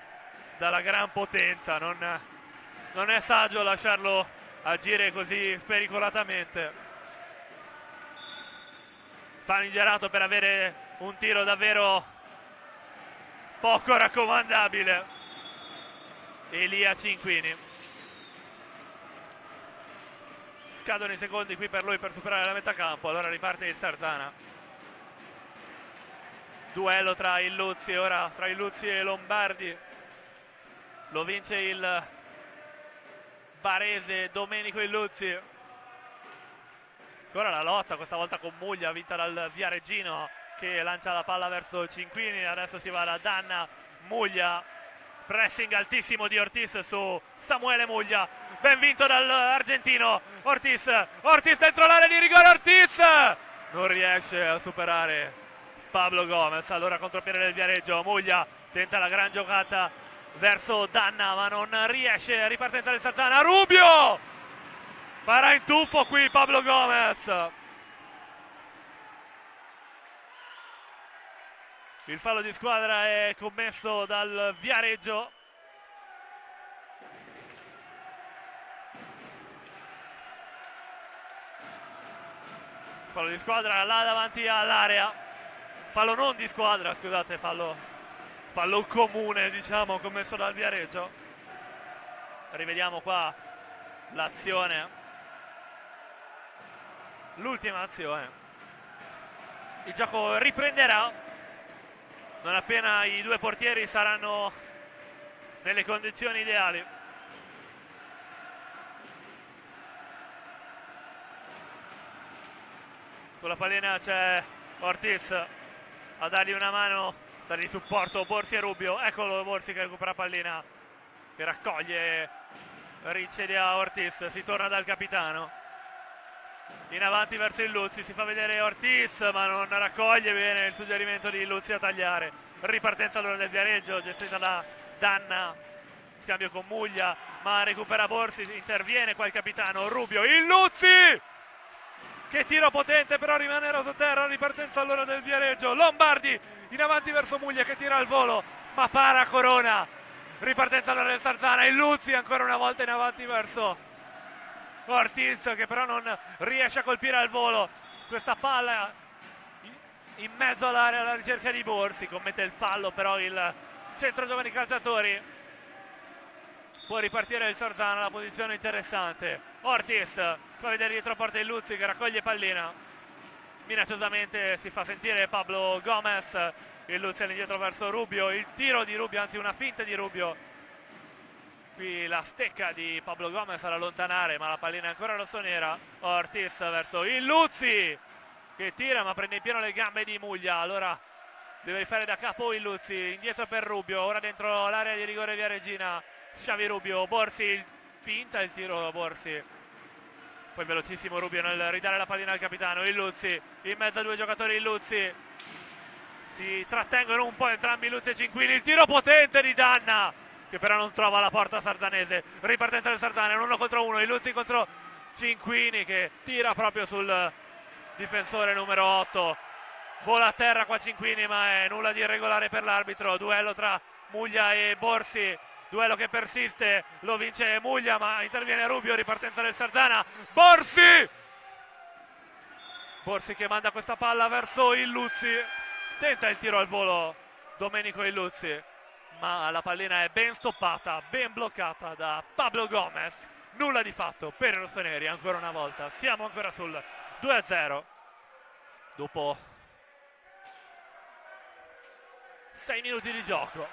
dalla gran potenza, non è saggio lasciarlo agire così spericolatamente. Famigerato per avere un tiro davvero poco raccomandabile Elia Cinquini. Scadono i secondi qui per lui per superare la metà campo, allora riparte il Sardana. Duello tra Illuzzi, ora tra Illuzzi e Lombardi. Lo vince il barese Domenico Illuzzi. Ancora la lotta, questa volta con Muglia, vinta dal viareggino che lancia la palla verso Cinquini. Adesso si va da Danna, Muglia, pressing altissimo di Ortiz su Samuele Muglia, ben vinto dall'argentino. Ortiz dentro l'area di rigore, Ortiz non riesce a superare Pablo Gomez. Allora contropiede del Viareggio, Muglia tenta la gran giocata verso Danna ma non riesce, ripartenza del Sarzana, Rubio! Farà in tuffo qui Pablo Gomez. Il fallo di squadra è commesso dal Viareggio. Fallo di squadra là davanti all'area. Fallo non di squadra, scusate, fallo comune, diciamo, commesso dal Viareggio. Rivediamo qua l'azione, l'ultima azione. Il gioco riprenderà non appena i due portieri saranno nelle condizioni ideali. Sulla pallina c'è Ortiz a dargli una mano, dargli supporto Borsi e Rubio. Eccolo Borsi che recupera pallina, che raccoglie, rincede a Ortiz, si torna dal capitano. In avanti verso il Luzzi, si fa vedere Ortiz ma non raccoglie bene il suggerimento di Luzzi a tagliare. Ripartenza allora del Viareggio, gestita da Danna, scambio con Muglia ma recupera Borsi, interviene qua il capitano Rubio, il Luzzi! Che tiro potente, però rimane sotterra. Ripartenza allora del Viareggio, Lombardi in avanti verso Muglia che tira al volo ma para Corona. Ripartenza allora del Sarzana, il Luzzi ancora una volta in avanti verso Ortiz che però non riesce a colpire al volo questa palla in mezzo all'area alla ricerca di Borsi. Commette il fallo però il centro giovani calciatori. Può ripartire il Sarzana, la posizione interessante. Ortiz fa vedere dietro porta il Luzzi che raccoglie pallina. Minacciosamente si fa sentire Pablo Gomez. Il Luzzi all'indietro verso Rubio. Il tiro di Rubio, anzi una finta di Rubio. Qui la stecca di Pablo Gomez ad allontanare ma la pallina è ancora rossonera. Ortiz verso il Luzzi che tira ma prende in pieno le gambe di Muglia. Allora deve rifare da capo il Luzzi, indietro per Rubio, ora dentro l'area di rigore Viareggina. Xavi Rubio, Borsi, finta il tiro Borsi, poi velocissimo Rubio nel ridare la pallina al capitano. Il Luzzi in mezzo a due giocatori, il Luzzi si trattengono un po' entrambi Luzzi e Cinquini. Il tiro potente di Danna che però non trova la porta sarzanese. Ripartenza del Sarzana, 1 contro 1, il Luzzi contro Cinquini che tira proprio sul difensore numero 8. Vola a terra qua Cinquini ma è nulla di irregolare per l'arbitro. Duello tra Muglia e Borsi, duello che persiste, lo vince Muglia ma interviene Rubio. Ripartenza del Sarzana, Borsi che manda questa palla verso il Luzzi, tenta il tiro al volo Domenico il Luzzi ma la pallina è ben stoppata, ben bloccata da Pablo Gomez. Nulla di fatto per i rossoneri ancora una volta. Siamo ancora sul 2-0 dopo 6 minuti di gioco.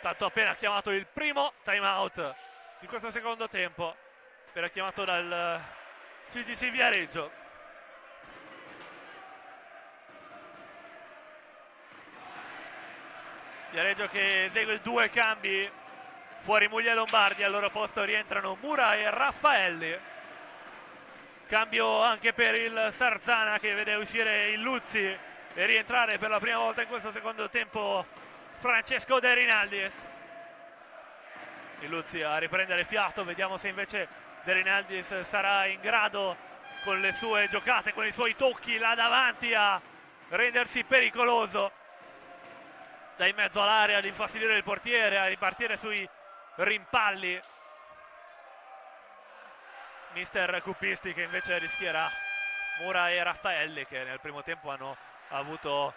Tanto appena chiamato il primo time out di questo secondo tempo, appena chiamato dal CGC Viareggio. Viareggio che esegue 2 cambi, fuori Muglia e Lombardi, al loro posto rientrano Mura e Raffaelli. Cambio anche per il Sarzana che vede uscire il Luzzi e rientrare per la prima volta in questo secondo tempo Francesco De Rinaldis. Il Luzzi a riprendere fiato, vediamo se invece De Rinaldis sarà in grado con le sue giocate, con i suoi tocchi là davanti a rendersi pericoloso. Da in mezzo all'area ad infastidire il portiere, a ripartire sui rimpalli mister Cupisti che invece rischierà Mura e Raffaelli che nel primo tempo hanno avuto,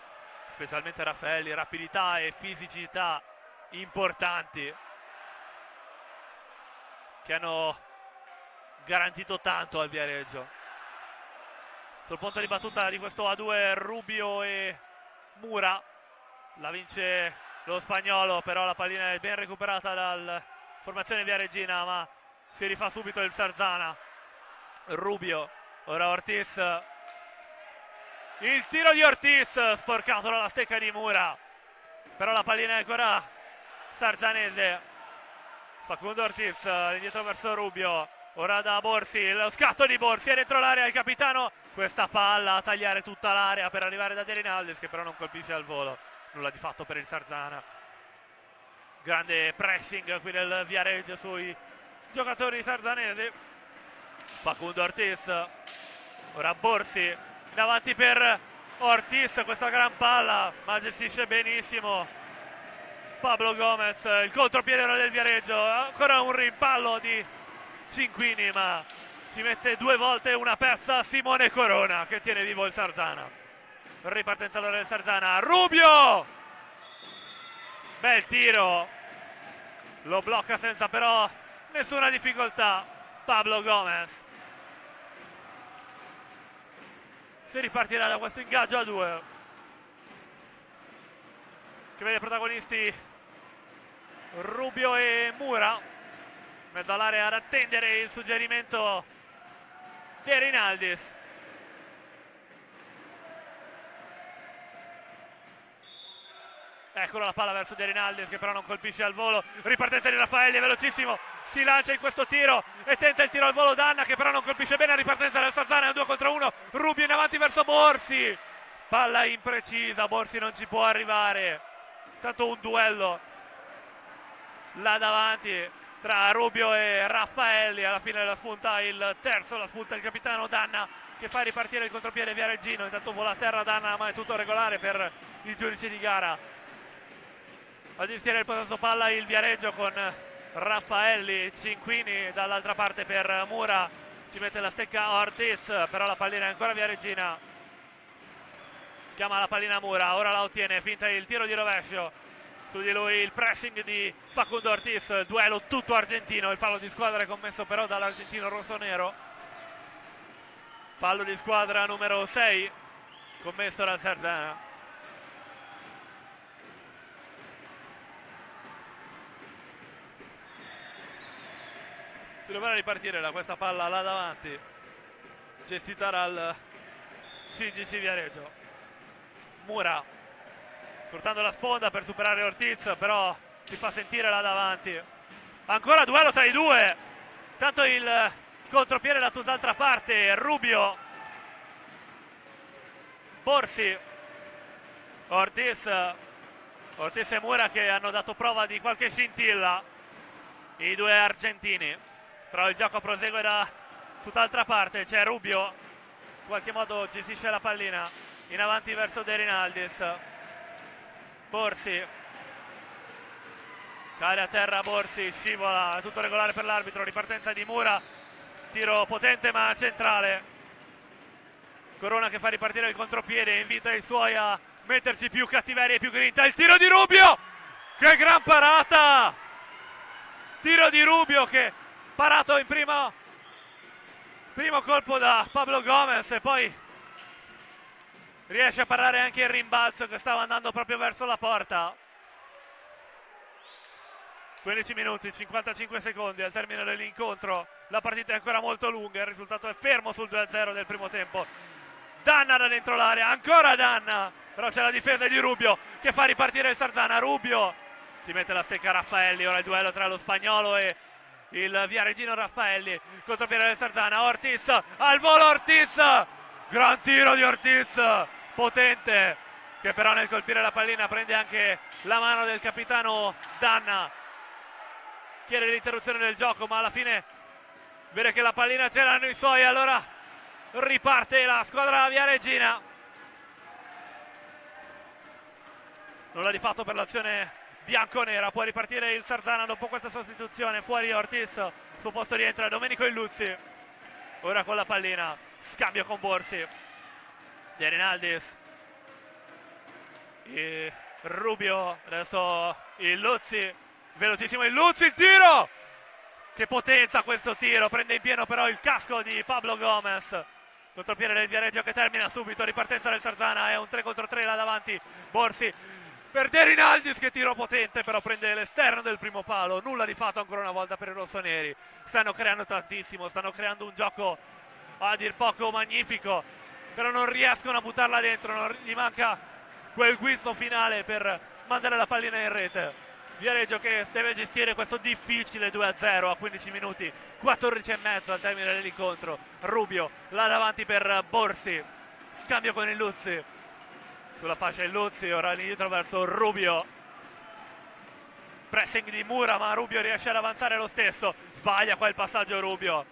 specialmente Raffaelli, rapidità e fisicità importanti che hanno garantito tanto al Viareggio. Sul punto di battuta di questo A2 Rubio e Mura, la vince lo spagnolo, però la pallina è ben recuperata dalla formazione viareggina ma si rifà subito il Sarzana. Rubio, ora Ortiz, il tiro di Ortiz sporcato dalla stecca di Mura, però la pallina è ancora sarzanese. Facundo Ortiz indietro verso Rubio, Ora da Borsi, lo scatto di Borsi, è dentro l'area il capitano, questa palla a tagliare tutta l'area per arrivare da De Rinaldis, che però non colpisce al volo. Nulla di fatto per il Sarzana. Grande pressing qui del Viareggio sui giocatori sarzanesi. Facundo Ortiz, ora Borsi in avanti per Ortiz, questa gran palla, ma gestisce benissimo Pablo Gomez. Il contropiede ora del Viareggio, ancora un rimpallo di Cinquini, ma ci mette due volte una pezza Simone Corona che tiene vivo il Sarzana. Ripartenza allora del Sarzana, Rubio, bel tiro, lo blocca senza però nessuna difficoltà Pablo Gomez. Si ripartirà da questo ingaggio a 2 che vede protagonisti Rubio e Mura, in mezzo all'area ad attendere il suggerimento De Rinaldis. Eccolo la palla verso De Rinaldis che però non colpisce al volo. Ripartenza di Raffaelli, velocissimo, si lancia in questo tiro e tenta il tiro al volo Danna che però non colpisce bene. Ripartenza del Sarzana, è un 2 contro 1. Rubio in avanti verso Borsi, palla imprecisa, Borsi non ci può arrivare. Tanto un duello là davanti tra Rubio e Raffaelli. Alla fine della spunta il terzo, la spunta il capitano Danna che fa ripartire il contropiede Viareggino. Intanto vola a terra Danna, ma è tutto regolare per il giudice di gara. A gestire il possesso palla il Viareggio con Raffaelli, Cinquini dall'altra parte per Mura, ci mette la stecca Ortiz, però la pallina è ancora Viareggina, chiama la pallina Mura, ora la ottiene, finta il tiro di rovescio, su di lui il pressing di Facundo Ortiz, duello tutto argentino, il fallo di squadra è commesso però dall'argentino rossonero, fallo di squadra numero 6 commesso dal Sarzana. Si dovrà ripartire da questa palla là davanti, gestita dal CGC Viareggio. Mura sfruttando la sponda per superare Ortiz, però si fa sentire là davanti. Ancora duello tra i due, tanto il contropiede da tutt'altra parte. Rubio, Borsi, Ortiz e Mura che hanno dato prova di qualche scintilla, i due argentini. Però il gioco prosegue da tutt'altra parte, c'è Rubio, in qualche modo gestisce la pallina, in avanti verso De Rinaldis. Borsi, cade a terra Borsi, scivola, tutto regolare per l'arbitro, ripartenza di Mura, tiro potente ma centrale. Corona che fa ripartire il contropiede, invita i suoi a metterci più cattiveria e più grinta. Il tiro di Rubio, che gran parata! Tiro di Rubio che parato in primo colpo da Pablo Gomez e poi riesce a parare anche il rimbalzo che stava andando proprio verso la porta. 15 minuti, 55 secondi al termine dell'incontro, la partita è ancora molto lunga, il risultato è fermo sul 2-0 del primo tempo. Danna da dentro l'area, ancora Danna, però c'è la difesa di Rubio che fa ripartire il Sarzana. Rubio ci mette la stecca Raffaelli, ora il duello tra lo spagnolo e il viareggino Raffaelli, contropiede del Sarzana. Ortiz, al volo Ortiz, gran tiro di Ortiz, potente, che però nel colpire la pallina prende anche la mano del capitano Danna, chiede l'interruzione del gioco ma alla fine vede che la pallina ce l'hanno i suoi, allora riparte la squadra viareggina. Nulla di fatto per l'azione bianconera, può ripartire il Sarzana dopo questa sostituzione. Fuori Ortiz, suo posto rientra Domenico Illuzzi, ora con la pallina, scambio con Borsi. De Rinaldis, e Rubio, adesso Illuzzi, velocissimo Illuzzi, il tiro, che potenza questo tiro, prende in pieno però il casco di Pablo Gomez. Contropiede del Viareggio che termina subito, ripartenza del Sarzana, è un 3 contro 3 là davanti. Borsi per De Rinaldis, che tiro potente, però prende l'esterno del primo palo. Nulla di fatto ancora una volta per i rossoneri, stanno creando tantissimo, stanno creando un gioco a dir poco magnifico, però non riescono a buttarla dentro, non gli manca quel guizzo finale per mandare la pallina in rete. Viareggio che deve gestire questo difficile 2-0 a 15 minuti, 14 e mezzo al termine dell'incontro. Rubio là davanti per Borsi, scambio con il Luzzi, sulla fascia il Luzzi, ora indietro verso Rubio, pressing di Mura ma Rubio riesce ad avanzare lo stesso, sbaglia qua il passaggio Rubio,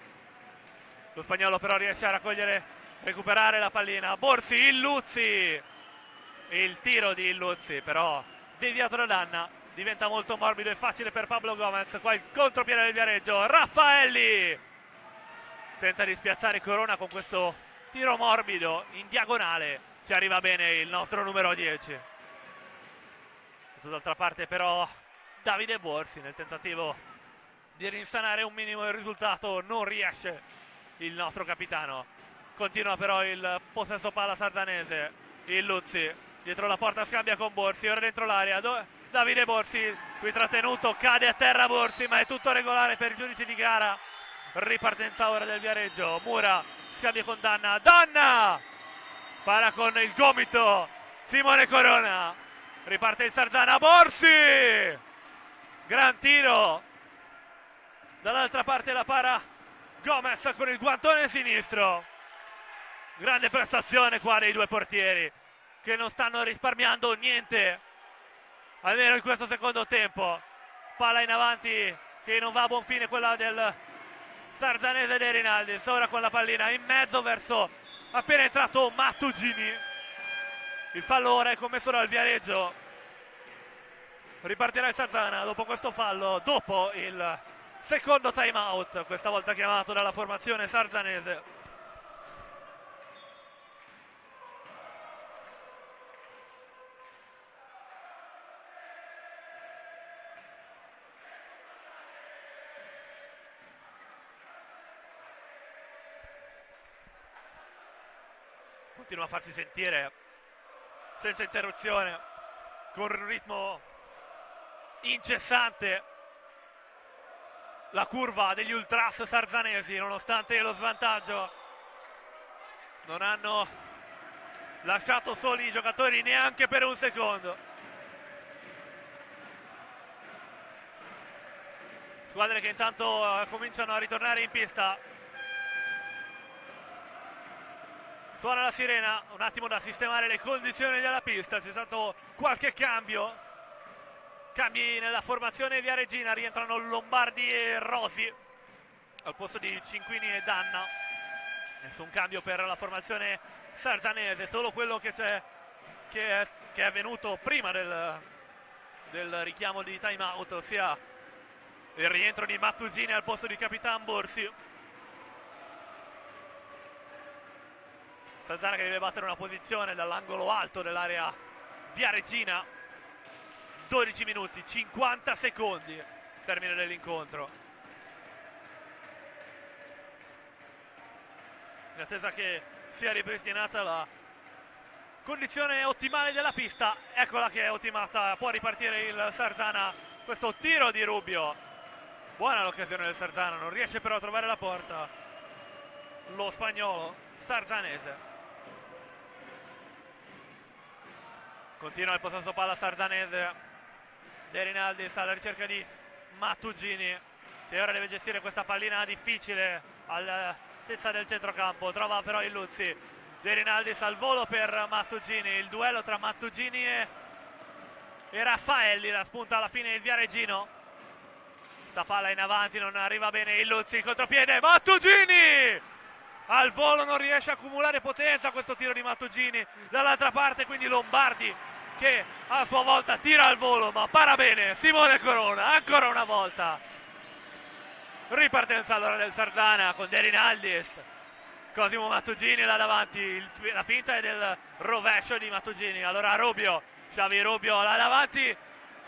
lo spagnolo però riesce a recuperare la pallina. Borsi, il Luzzi, il tiro di Luzzi però deviato da Danna, diventa molto morbido e facile per Pablo Gomez. Qua il contropiede del Viareggio, Raffaelli tenta di spiazzare Corona con questo tiro morbido in diagonale, ci arriva bene il nostro numero 10. D'altra parte però Davide Borsi, nel tentativo di rinsanare un minimo il risultato, non riesce il nostro capitano. Continua però il possesso palla sardanese, il Luzzi dietro la porta scambia con Borsi, ora dentro l'area, Davide Borsi qui trattenuto, cade a terra Borsi ma è tutto regolare per il giudice di gara. Ripartenza ora del Viareggio, Mura scambia con Danna, Danna para con il gomito Simone Corona, riparte il Sarzana, Borsi, gran tiro, dall'altra parte la para Gomez con il guantone sinistro. Grande prestazione qua dei due portieri che non stanno risparmiando niente, almeno in questo secondo tempo. Palla in avanti che non va a buon fine, quella del Sarzanese De Rinaldi, ora con la pallina in mezzo verso appena entrato Mattugini. Il fallo ora è commesso dal Viareggio, ripartirà il Sarzana dopo questo fallo, dopo il secondo time out, questa volta chiamato dalla formazione sarzanese. Continua a farsi sentire senza interruzione, con un ritmo incessante, la curva degli ultras sarzanesi, nonostante lo svantaggio non hanno lasciato soli i giocatori neanche per un secondo. Squadre che intanto cominciano a ritornare in pista. Suona la sirena, un attimo da sistemare le condizioni della pista, c'è stato qualche cambio, cambi nella formazione viareggina, rientrano Lombardi e Rosi al posto di Cinquini e Danna. Nessun cambio per la formazione sarzanese, solo quello che è avvenuto prima del richiamo di time out, ossia il rientro di Mattugini al posto di Capitan Borsi. Sarzana che deve battere una posizione dall'angolo alto dell'area viareggina. 12 minuti, 50 secondi, termine dell'incontro. In attesa che sia ripristinata la condizione ottimale della pista, eccola che è ottimata, può ripartire il Sarzana. Questo tiro di Rubio, buona l'occasione del Sarzana, non riesce però a trovare la porta lo spagnolo sarzanese. Continua il possesso palla sarzanese, De Rinaldi sta alla ricerca di Mattugini che ora deve gestire questa pallina difficile all'altezza del centrocampo, trova però il Luzzi. De Rinaldi al volo per Mattugini, il duello tra Mattugini e Raffaelli, la spunta alla fine il viareggino. Sta palla in avanti, non arriva bene il Luzzi, contropiede, Mattugini! Al volo non riesce a accumulare potenza questo tiro di Mattugini, dall'altra parte quindi Lombardi che a sua volta tira al volo ma para bene Simone Corona ancora una volta. Ripartenza allora del Sarzana con De Rinaldis, Cosimo Mattugini là davanti, la finta è del rovescio di Mattugini, allora Rubio, Xavi Rubio là davanti,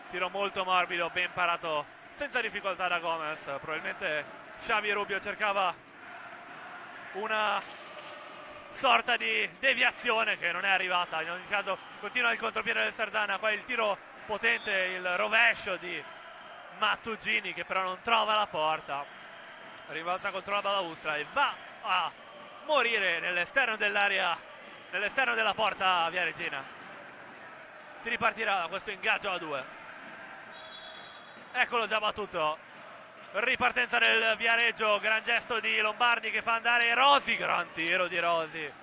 tiro molto morbido, ben parato senza difficoltà da Gomez. Probabilmente Xavi Rubio cercava una sorta di deviazione che non è arrivata. In ogni caso continua il contropiede del Sarzana, qua il tiro potente, il rovescio di Mattugini che però non trova la porta, rivolta contro la balaustra e va a morire nell'esterno dell'area, nell'esterno della porta viareggina. Si ripartirà da questo ingaggio a 2. Eccolo già battuto. Ripartenza del Viareggio, gran gesto di Lombardi che fa andare Rosi, gran tiro di Rosi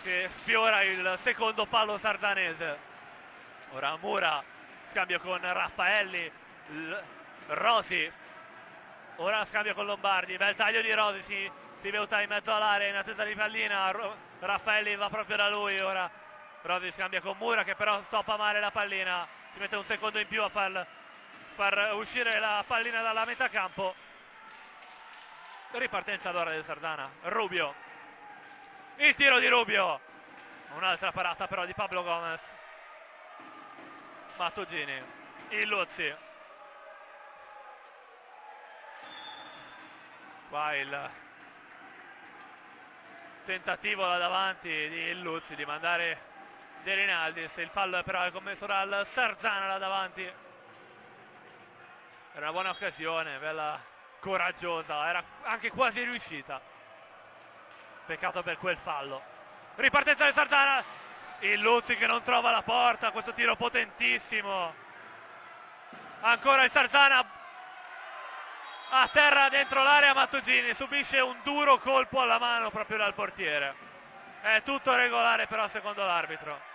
che sfiora il secondo palo sarzanese. Ora Mura, scambio con Raffaelli, Rosi, ora scambio con Lombardi, bel taglio di Rosi, si butta in mezzo all'area in attesa di pallina, Raffaelli va proprio da lui, ora Rosi scambia con Mura che però stoppa male la pallina, ci mette un secondo in più a far uscire la pallina dalla metà campo. Ripartenza allora del Sardana, Rubio, il tiro di Rubio, un'altra parata però di Pablo Gomez, Mattugini, Illuzzi, qua il tentativo là davanti di Illuzzi di mandare De Rinaldis, il fallo però è commesso dal Sarzana là davanti. Era una buona occasione, bella coraggiosa, era anche quasi riuscita. Peccato per quel fallo. Ripartenza del Sarzana, Illuzzi che non trova la porta, questo tiro potentissimo. Ancora il Sarzana a terra dentro l'area, Mattugini subisce un duro colpo alla mano proprio dal portiere. È tutto regolare però secondo l'arbitro.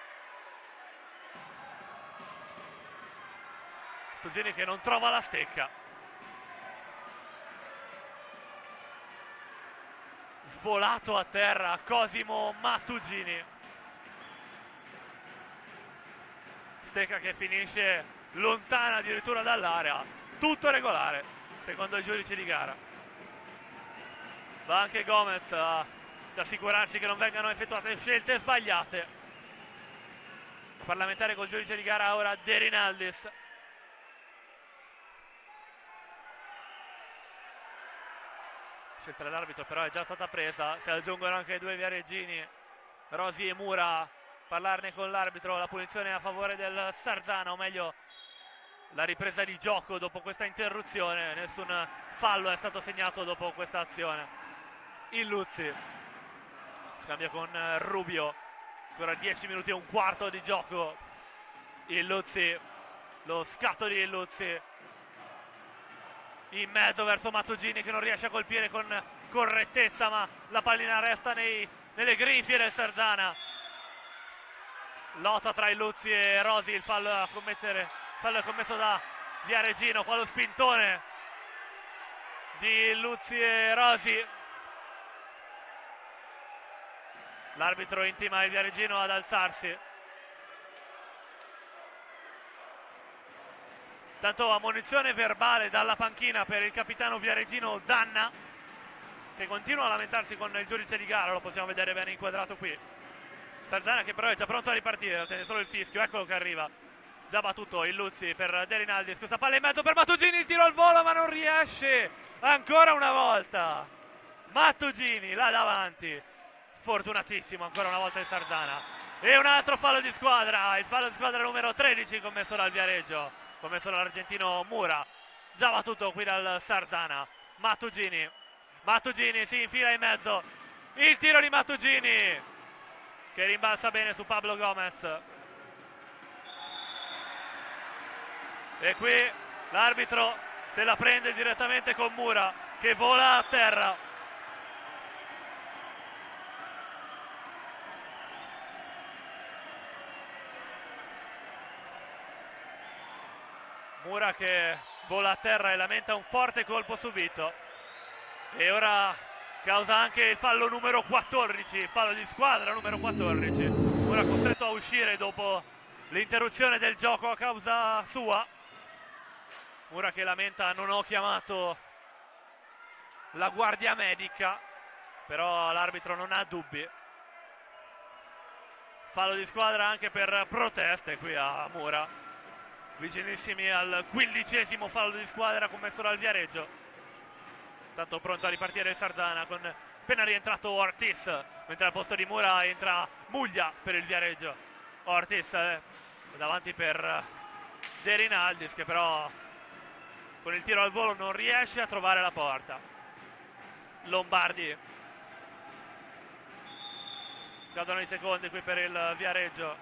Mattugini che non trova la stecca. Svolato a terra Cosimo Mattugini. Stecca che finisce lontana addirittura dall'area. Tutto regolare secondo il giudice di gara. Va anche Gomez ad assicurarsi che non vengano effettuate scelte sbagliate. Parlamentare col giudice di gara ora De Rinaldis. Scelta dell'arbitro però è già stata presa, si aggiungono anche i due viareggini, Rosi e Mura, parlarne con l'arbitro, la punizione a favore del Sarzana, o meglio la ripresa di gioco dopo questa interruzione, nessun fallo è stato segnato dopo questa azione. Illuzzi scambia con Rubio, ancora 10 minuti e un quarto di gioco. Illuzzi, lo scatto di Illuzzi in mezzo verso Mattugini che non riesce a colpire con correttezza, ma la pallina resta nelle grinfie del Sarzana. Lotta tra Illuzzi e Rosi, il fallo è commesso da Viareggino, qua lo spintone di Illuzzi e Rosi. L'arbitro intima il Viareggino ad alzarsi. Tanto ammonizione verbale dalla panchina per il capitano viareggino Danna, che continua a lamentarsi con il giudice di gara, lo possiamo vedere bene inquadrato qui. Sarzana che però è già pronto a ripartire, ottiene solo il fischio, eccolo che arriva. Già battuto Illuzzi per De Rinaldis, questa palla in mezzo per Mattugini, il tiro al volo ma non riesce, ancora una volta. Mattugini là davanti, sfortunatissimo ancora una volta il Sarzana. E un altro fallo di squadra, il fallo di squadra numero 13 commesso dal Viareggio, commesso dall'argentino Mura, già battuto qui dal Sarzana. Mattugini si infila in mezzo, il tiro di Mattugini che rimbalza bene su Pablo Gomez, e qui l'arbitro se la prende direttamente con Mura che vola a terra. Mura che vola a terra e lamenta un forte colpo subito, e ora causa anche il fallo numero 14, il fallo di squadra numero 14. Mura costretto a uscire dopo l'interruzione del gioco a causa sua. Mura che lamenta: non ho chiamato la guardia medica, però l'arbitro non ha dubbi. Fallo di squadra anche per proteste qui a Mura, vicinissimi al 15° fallo di squadra commesso dal Viareggio. Tanto pronto a ripartire il Sarzana con appena rientrato Ortiz, mentre al posto di Mura entra Muglia per il Viareggio. Ortiz davanti per De Rinaldis che però con il tiro al volo non riesce a trovare la porta. Lombardi, cadono i secondi qui per il Viareggio.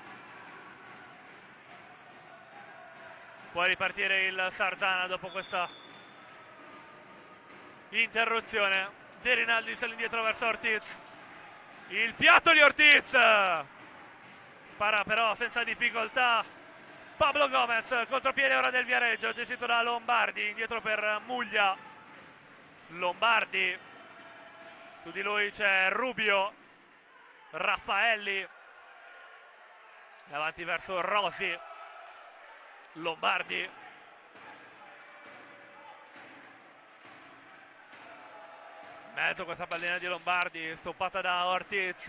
Può ripartire il Sardana dopo questa interruzione. De Rinaldi sale indietro verso Ortiz. Il piatto di Ortiz. Para però senza difficoltà Pablo Gomez. Contropiede ora del Viareggio, gestito da Lombardi. Indietro per Muglia. Lombardi. Su di lui c'è Rubio. Raffaelli. Davanti verso Rosi. Lombardi. Mezzo questa pallina di Lombardi, stoppata da Ortiz.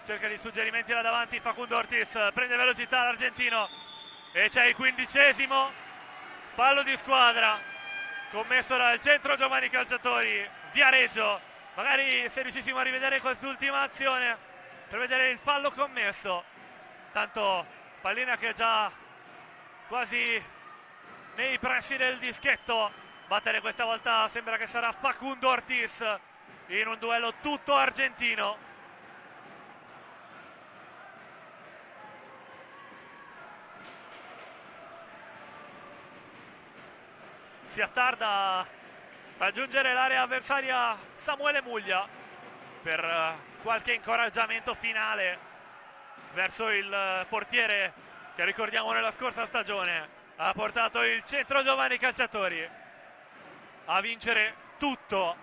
Cerca di suggerimenti là davanti Facundo Ortiz, prende velocità l'argentino e c'è il 15esimo fallo di squadra commesso dal Centro Giovani Calciatori Viareggio. Magari se riuscissimo a rivedere quest'ultima azione per vedere il fallo commesso. Tanto pallina che è già quasi nei pressi del dischetto. Battere questa volta sembra che sarà Facundo Ortiz in un duello tutto argentino. Si attarda a raggiungere l'area avversaria Samuele Muglia per qualche incoraggiamento finale verso il portiere che ricordiamo nella scorsa stagione ha portato il Centro Giovani Calciatori a vincere tutto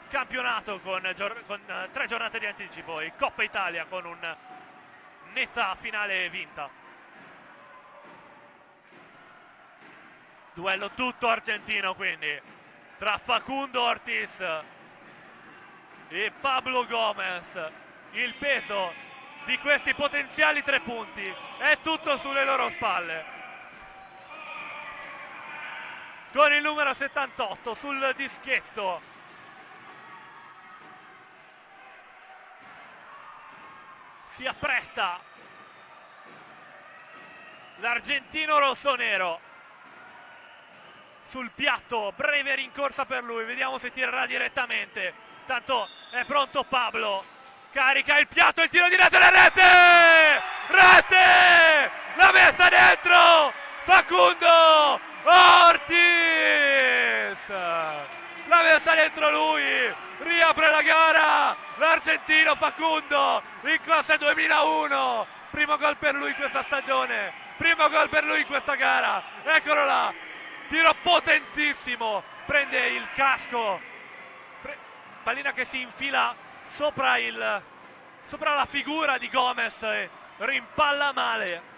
campionato con 3 giornate di anticipo e Coppa Italia con un netta finale vinta. Duello tutto argentino quindi tra Facundo Ortiz e Pablo Gomez. Il peso di questi potenziali 3 punti è tutto sulle loro spalle. Con il numero 78 sul dischetto si appresta l'argentino rossonero sul piatto. Breve rincorsa per lui, vediamo se tirerà direttamente. Tanto è pronto Pablo, carica il piatto, il tiro diretto alla rete! Rete! La messa dentro! Facundo Ortiz! La messa dentro lui! Riapre la gara! L'argentino Facundo in classe 2001! Primo gol per lui questa stagione! Primo gol per lui in questa gara! Eccolo là! Tiro potentissimo! Prende il casco! Pallina che si infila sopra la figura di Gomez e rimpalla male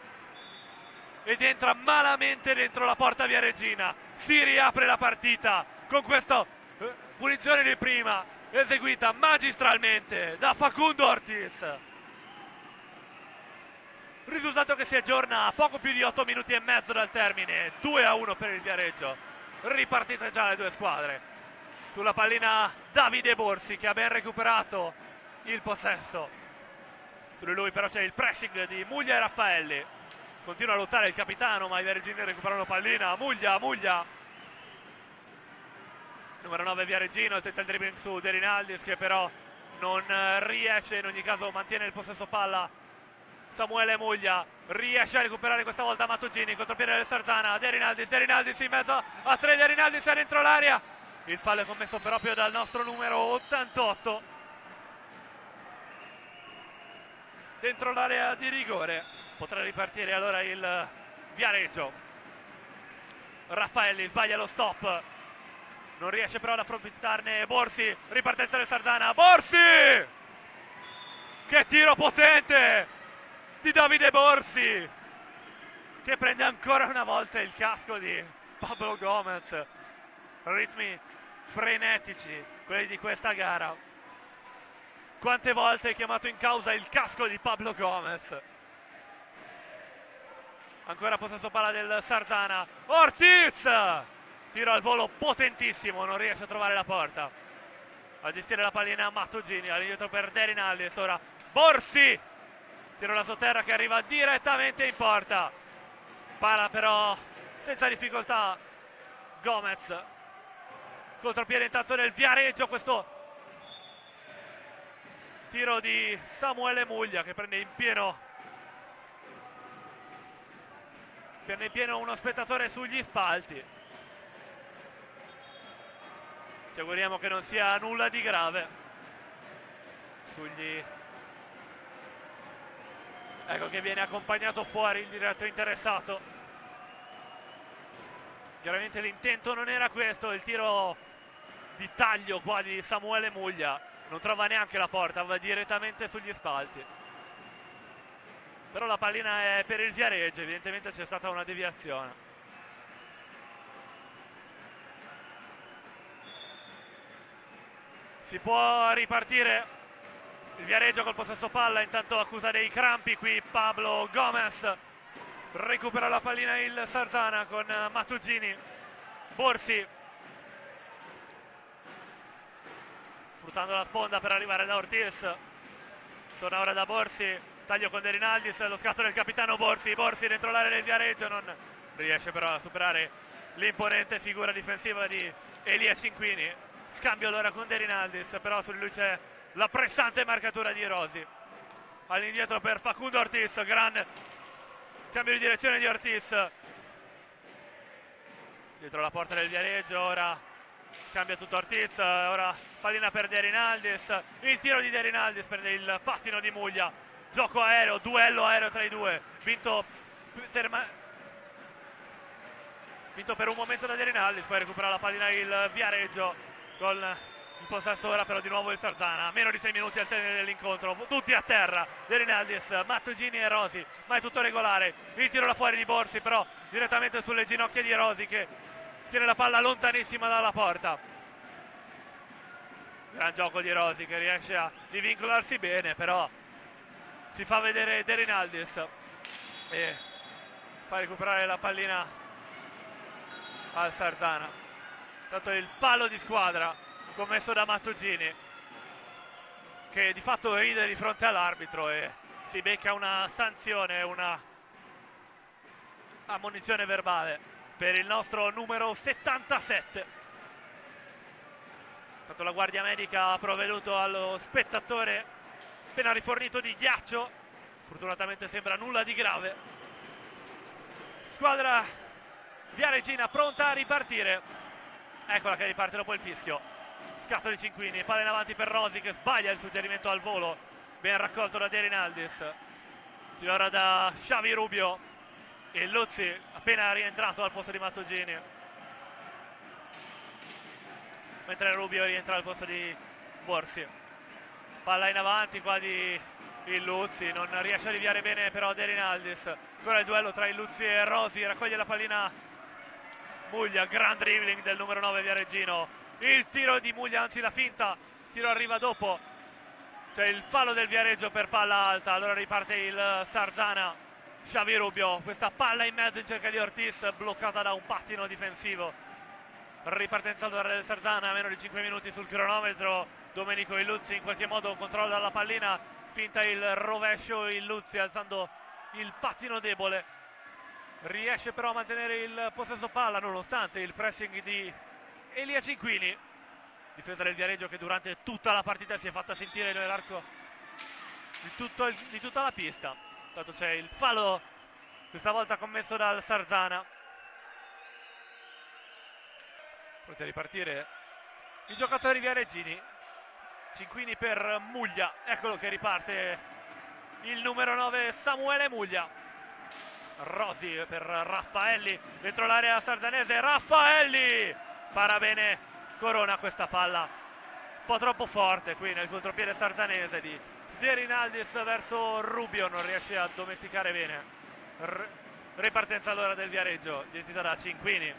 ed entra malamente dentro la porta viareggina. Si riapre la partita con questa punizione di prima eseguita magistralmente da Facundo Ortiz. Risultato che si aggiorna a poco più di 8 minuti e mezzo dal termine. 2-1 per il Viareggio. Ripartite già le due squadre. Sulla pallina Davide Borsi che ha ben recuperato il possesso. Su di lui però c'è il pressing di Muglia e Raffaelli. Continua a lottare il capitano, ma i viareggini recuperano pallina. Muglia. Numero 9 Viareggino, tenta il dribbling su De Rinaldis che però non riesce, in ogni caso mantiene il possesso palla. Samuele Muglia riesce a recuperare questa volta Mattugini, contropiede del Sardana. De Rinaldis in mezzo a 3, De Rinaldis è dentro l'area. Il fallo è commesso proprio dal nostro numero 88 dentro l'area di rigore. Potrà ripartire allora il Viareggio. Raffaelli sbaglia lo stop, non riesce però ad approfittarne Borsi. Ripartenza del Sardana. Borsi! Che tiro potente di Davide Borsi, che prende ancora una volta il casco di Pablo Gomez. Ritmi frenetici quelli di questa gara. Quante volte è chiamato in causa il casco di Pablo Gomez. Ancora possesso palla del Sardana. Ortiz! Tiro al volo potentissimo, non riesce a trovare la porta. A gestire la pallina Mattugini, all'indietro per De Rinaldis. Ora Borsi! Tiro da sotterra che arriva direttamente in porta. Para però senza difficoltà Gomez. Contropiede intanto del Viareggio, questo tiro di Samuele Muglia che prende in pieno Piano in pieno uno spettatore sugli spalti. Ci auguriamo che non sia nulla di grave. Ecco che viene accompagnato fuori il diretto interessato. Chiaramente l'intento non era questo, il tiro di taglio qua di Samuele Muglia non trova neanche la porta, va direttamente sugli spalti. Però la pallina è per il Viareggio, evidentemente c'è stata una deviazione. Si può ripartire il Viareggio col possesso palla, intanto accusa dei crampi qui Pablo Gomez. Recupera la pallina il Sarzana con Mattugini. Borsi sfruttando la sponda per arrivare da Ortiz. Torna ora da Borsi. Taglio con De Rinaldis, lo scatto del capitano Borsi dentro l'area del Viareggio, non riesce però a superare l'imponente figura difensiva di Elia Cinquini. Scambio allora con De Rinaldis, però su di lui c'è la pressante marcatura di Rosi. All'indietro per Facundo Ortiz, gran cambio di direzione di Ortiz. Dietro la porta del Viareggio, ora cambia tutto Ortiz, ora pallina per De Rinaldis. Il tiro di De Rinaldis prende il pattino di Muglia. Gioco aereo, duello aereo tra i due, vinto per un momento da De Rinaldis, poi recupera la pallina il Viareggio con il possesso ora però di nuovo il Sarzana. Meno di 6 minuti al termine dell'incontro, tutti a terra, De Rinaldis, Mattugini e Rosi, ma è tutto regolare. Il tiro da fuori di Borsi però direttamente sulle ginocchia di Rosi che tiene la palla lontanissima dalla porta. Gran gioco di Rosi che riesce a divincolarsi bene, però si fa vedere De Rinaldis e fa recuperare la pallina al Sarzana. Tanto il fallo di squadra commesso da Mattugini, che di fatto ride di fronte all'arbitro e si becca una sanzione, una ammonizione verbale per il nostro numero 77. Tanto la guardia medica ha provveduto allo spettatore appena rifornito di ghiaccio, fortunatamente sembra nulla di grave. Squadra viareggina pronta a ripartire, eccola che riparte dopo il fischio. Scatto di Cinquini, palla in avanti per Rosi che sbaglia il suggerimento al volo, ben raccolto da De Rinaldis. Tiro ora da Xavi Rubio e Luzzi appena rientrato al posto di Mattugini, mentre Rubio rientra al posto di Borsi. Palla in avanti qua di il Luzzi, non riesce a rinviare bene però De Rinaldis. Ancora il duello tra il Luzzi e Rosi, raccoglie la pallina Muglia, gran dribbling del numero 9 viareggino. Il tiro di Muglia, anzi la finta, il tiro arriva dopo. C'è il fallo del Viareggio per palla alta, allora riparte il Sarzana. Xavi Rubio, questa palla in mezzo in cerca di Ortiz, bloccata da un pattino difensivo. Ripartenza allora del Sarzana, meno di 5 minuti sul cronometro. Domenico Illuzzi in qualche modo controlla la pallina, finta il rovescio Illuzzi alzando il pattino debole, riesce però a mantenere il possesso palla nonostante il pressing di Elia Cinquini. Difesa del Viareggio che durante tutta la partita si è fatta sentire nell'arco di tutta la pista. Tanto c'è il fallo questa volta commesso dal Sarzana. Pronti a ripartire i giocatori viareggini. Cinquini per Muglia, eccolo che riparte il numero 9 Samuele Muglia. Rosi per Raffaelli dentro l'area sardanese, Raffaelli para bene, corona questa palla un po' troppo forte qui nel contropiede sardanese di De Rinaldis verso Rubio, non riesce a domesticare bene. Ripartenza allora del Viareggio gestita da Cinquini,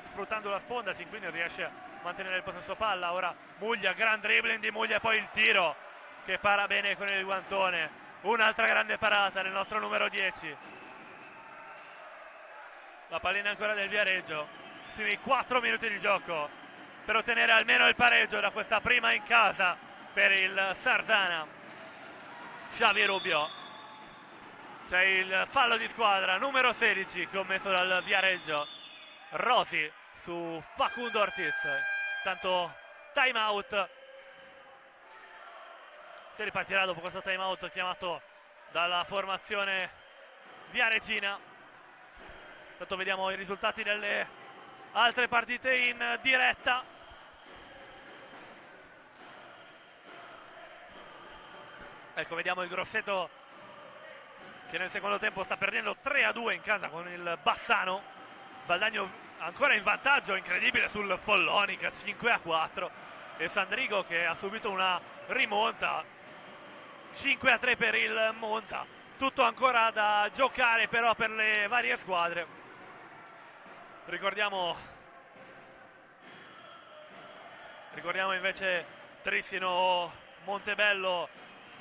sfruttando la sponda. Cinquini riesce a mantenere il possesso palla. Ora Muglia, gran dribbling di Muglia e poi il tiro che para bene con il guantone. Un'altra grande parata del nostro numero 10. La pallina ancora del Viareggio, ultimi 4 minuti di gioco per ottenere almeno il pareggio da questa prima in casa per il Sarzana. Xavi Rubio, c'è il fallo di squadra numero 16 commesso dal Viareggio. Rosi su Facundo Ortiz, tanto time out. Si ripartirà dopo questo time out chiamato dalla formazione Viareggina. Intanto vediamo i risultati delle altre partite in diretta. Ecco, vediamo il Grosseto che nel secondo tempo sta perdendo 3-2 in casa con il Bassano. Valdagno ancora in vantaggio incredibile sul Follonica, 5-4, e Sandrigo che ha subito una rimonta, 5-3 per il Monza. Tutto ancora da giocare però per le varie squadre. Ricordiamo invece Trissino Montebello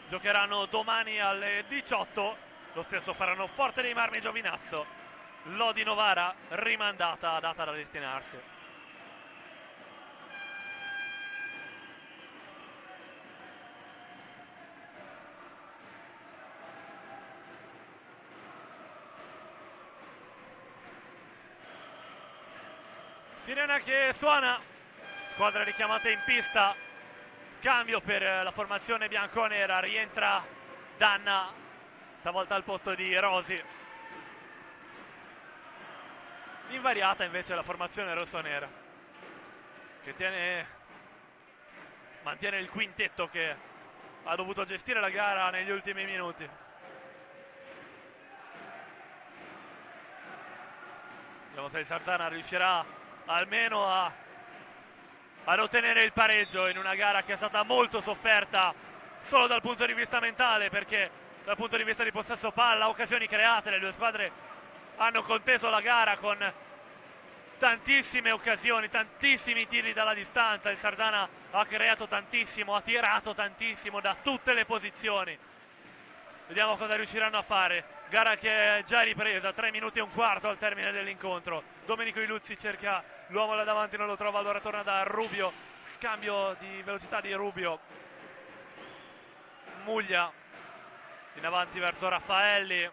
giocheranno domani alle 18. Lo stesso faranno Forte dei Marmi Giovinazzo. Lodi Novara rimandata, data da destinarsi. Sirena che suona, squadra richiamata in pista, cambio per la formazione bianconera, rientra Danna, stavolta al posto di Rosi. Invariata invece la formazione rossonera, che mantiene il quintetto che ha dovuto gestire la gara negli ultimi minuti. Vediamo se il Sarzana riuscirà almeno ad ottenere il pareggio in una gara che è stata molto sofferta solo dal punto di vista mentale, perché dal punto di vista di possesso palla, occasioni create, le due squadre hanno conteso la gara con tantissime occasioni, tantissimi tiri dalla distanza. Il Sarzana ha creato tantissimo, ha tirato tantissimo da tutte le posizioni. Vediamo cosa riusciranno a fare. Gara che è già ripresa, 3 minuti e un quarto al termine dell'incontro. Domenico Iluzzi cerca l'uomo là davanti, non lo trova, allora torna da Rubio. Scambio di velocità di Rubio. Muglia in avanti verso Raffaelli.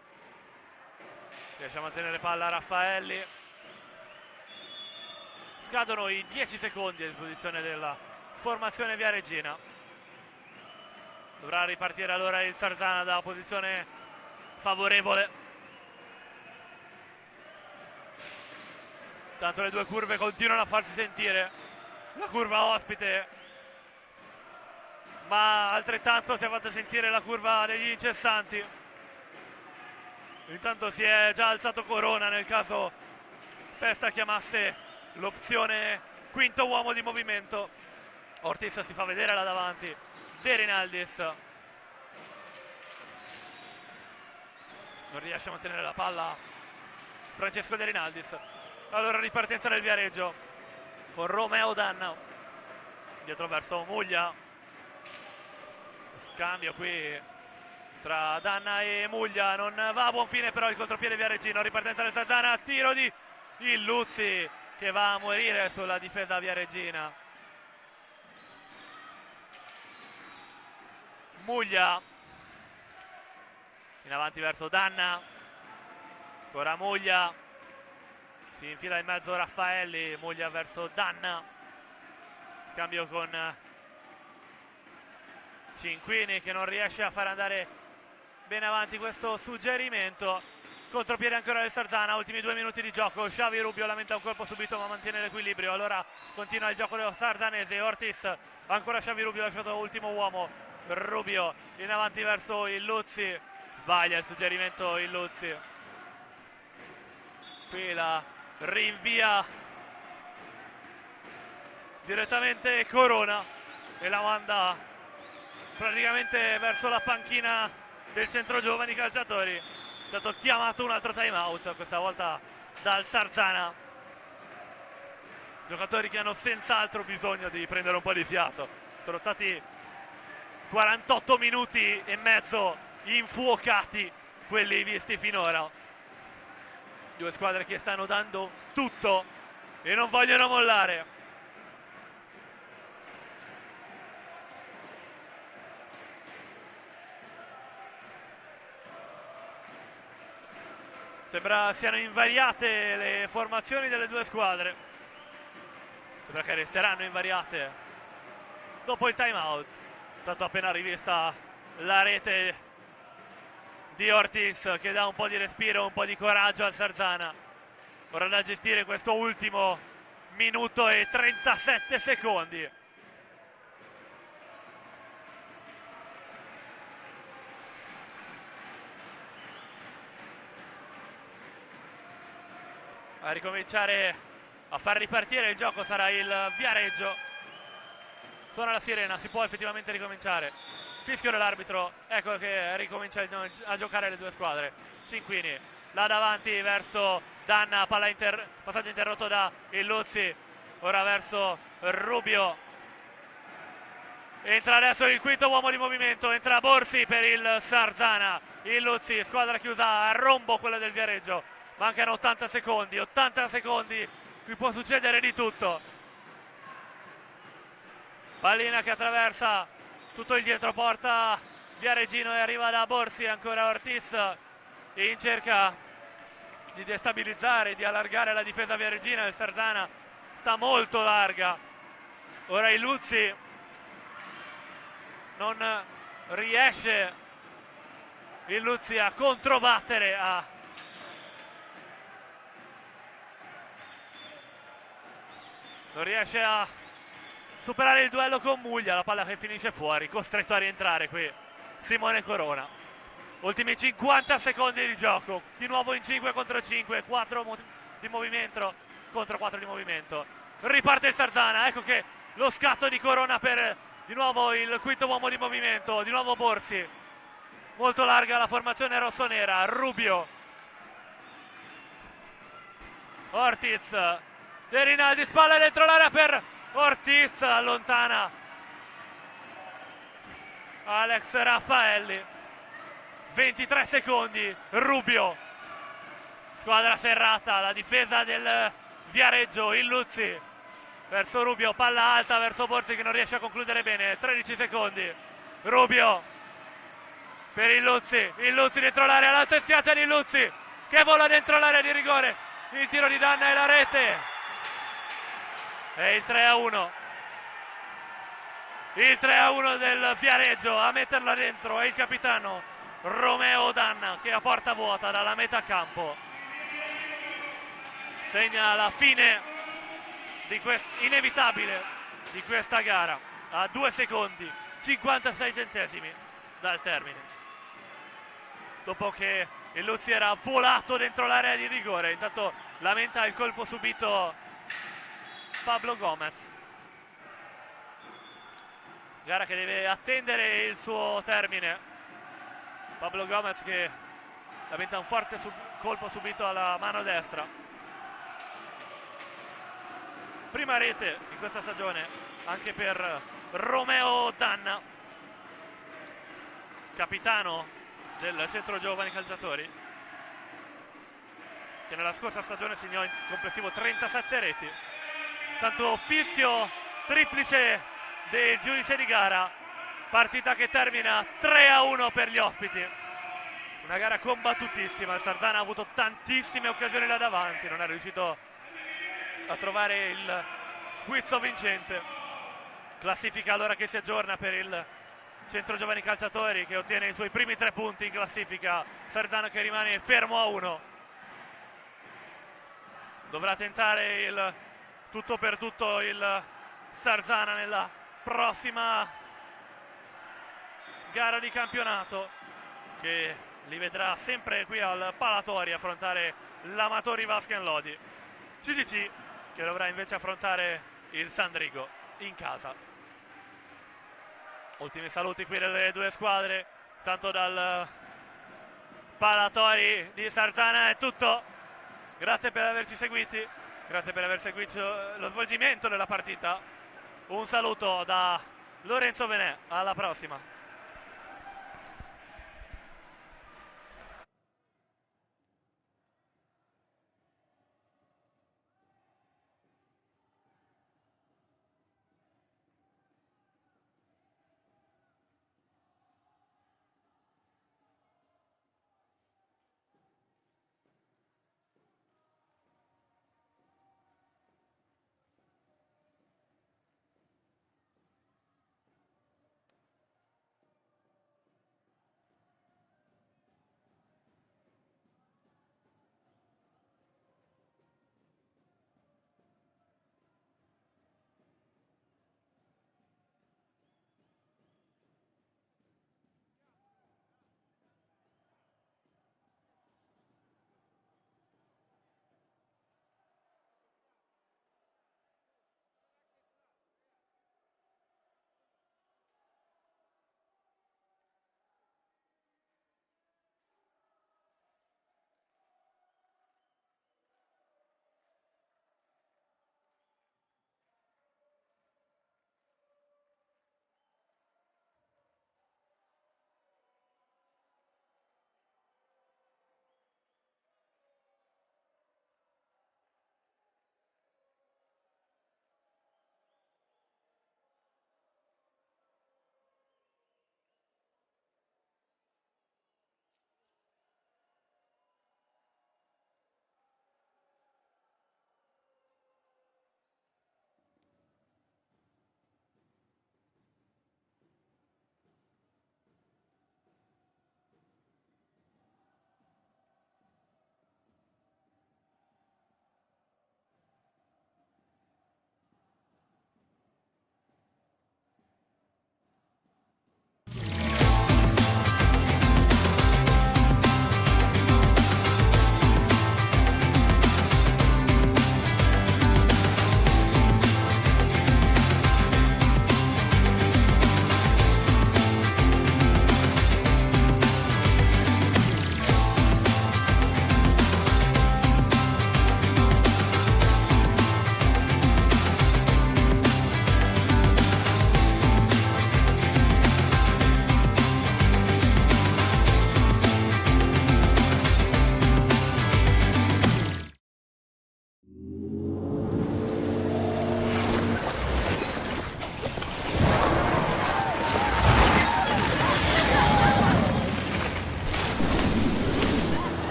Riesce a mantenere palla Raffaelli. Scadono i 10 secondi a disposizione della formazione viareggina. Dovrà ripartire allora il Sarzana da posizione favorevole. Tanto le due curve continuano a farsi sentire. La curva ospite, ma altrettanto si è fatta sentire la curva degli incessanti. Intanto si è già alzato Corona nel caso Festa chiamasse l'opzione quinto uomo di movimento. Ortiz si fa vedere là davanti. De Rinaldis non riesce a mantenere la palla Francesco De Rinaldis. Allora ripartenza del Viareggio con Romeo Danna dietro verso Muglia. Scambio qui tra Danna e Muglia, non va a buon fine però il contropiede viareggino. Ripartenza del Sarzana, tiro di Illuzzi che va a morire sulla difesa viareggina. Muglia in avanti verso Danna, ancora Muglia, si infila in mezzo Raffaelli. Muglia verso Danna, scambio con Cinquini che non riesce a far andare bene avanti questo suggerimento. Contropiede ancora del Sarzana, ultimi 2 minuti di gioco. Xavi Rubio lamenta un colpo subito ma mantiene l'equilibrio. Allora continua il gioco dello sarzanese. Ortiz, ancora Xavi Rubio lasciato ultimo uomo. Rubio in avanti verso Illuzzi, sbaglia il suggerimento Illuzzi. Qui la rinvia direttamente Corona e la manda praticamente verso la panchina del centro giovani calciatori. È stato chiamato un altro time out, questa volta dal Sarzana. Giocatori che hanno senz'altro bisogno di prendere un po' di fiato. Sono stati 48 minuti e mezzo infuocati quelli visti finora. Due squadre che stanno dando tutto e non vogliono mollare. Sembra siano invariate le formazioni delle due squadre. Sembra che resteranno invariate dopo il time out. È stato appena rivista la rete di Ortiz, che dà un po' di respiro, un po' di coraggio al Sarzana. Ora da gestire questo ultimo minuto e 37 secondi. A ricominciare a far ripartire il gioco sarà il Viareggio. Suona la sirena, si può effettivamente ricominciare. Fischio dell'arbitro, ecco che ricomincia a giocare le due squadre. Cinquini là davanti verso Danna, passaggio interrotto da Illuzzi, ora verso Rubio. Entra adesso il quinto uomo di movimento, entra Borsi per il Sarzana. Illuzzi, squadra chiusa a rombo quella del Viareggio. Mancano 80 secondi, qui può succedere di tutto. Pallina che attraversa tutto il dietro porta Viareggino e arriva da Borsi, ancora Ortiz in cerca di destabilizzare, di allargare la difesa viareggina. Il Sarzana sta molto larga. Ora Illuzzi non riesce a controbattere, non riesce a superare il duello con Muglia. La palla che finisce fuori, costretto a rientrare qui Simone Corona. Ultimi 50 secondi di gioco, di nuovo in 5 contro 5, 4 di movimento contro 4 di movimento. Riparte il Sarzana, ecco che lo scatto di Corona per di nuovo il quinto uomo di movimento, di nuovo Borsi. Molto larga la formazione rossonera. Rubio, Ortiz, De Rinaldi, spalla dentro l'area per Ortiz, allontana Alex Raffaelli. 23 secondi, Rubio, squadra serrata, la difesa del Viareggio. Illuzzi verso Rubio, palla alta verso Borsi che non riesce a concludere bene. 13 secondi, Rubio per Illuzzi dentro l'area, l'alza e schiaccia di Illuzzi che vola dentro l'area di rigore. Il tiro di Danna e la rete. E il 3-1. Il 3-1 del Viareggio, a metterla dentro è il capitano Romeo Danna, che a porta vuota dalla metà campo segna la fine di inevitabile di questa gara a 2 secondi 56 centesimi dal termine, dopo che Illuzzi era volato dentro l'area di rigore. Intanto lamenta il colpo subito Pablo Gomez. Gara che deve attendere il suo termine. Pablo Gomez che lamenta un forte colpo subito alla mano destra. Prima rete in questa stagione anche per Romeo Danna, capitano del Centro Giovani Calciatori, che nella scorsa stagione segnò in complessivo 37 reti. Tanto fischio triplice del giudice di gara, partita che termina 3-1 per gli ospiti. Una gara combattutissima, il Sarzana ha avuto tantissime occasioni là davanti, non è riuscito a trovare il guizzo vincente. Classifica allora che si aggiorna per il Centro Giovani Calciatori, che ottiene i suoi primi 3 punti in classifica. Sarzana che rimane fermo a 1. Dovrà tentare il tutto per tutto il Sarzana nella prossima gara di campionato, che li vedrà sempre qui al Palatori affrontare l'Amatori Vasken Lodi. CGC che dovrà invece affrontare il Sandrigo in casa. Ultimi saluti qui delle due squadre. Tanto dal Palatori di Sarzana è tutto. Grazie per averci seguiti, grazie per aver seguito lo svolgimento della partita. Un saluto da Lorenzo Benè, alla prossima.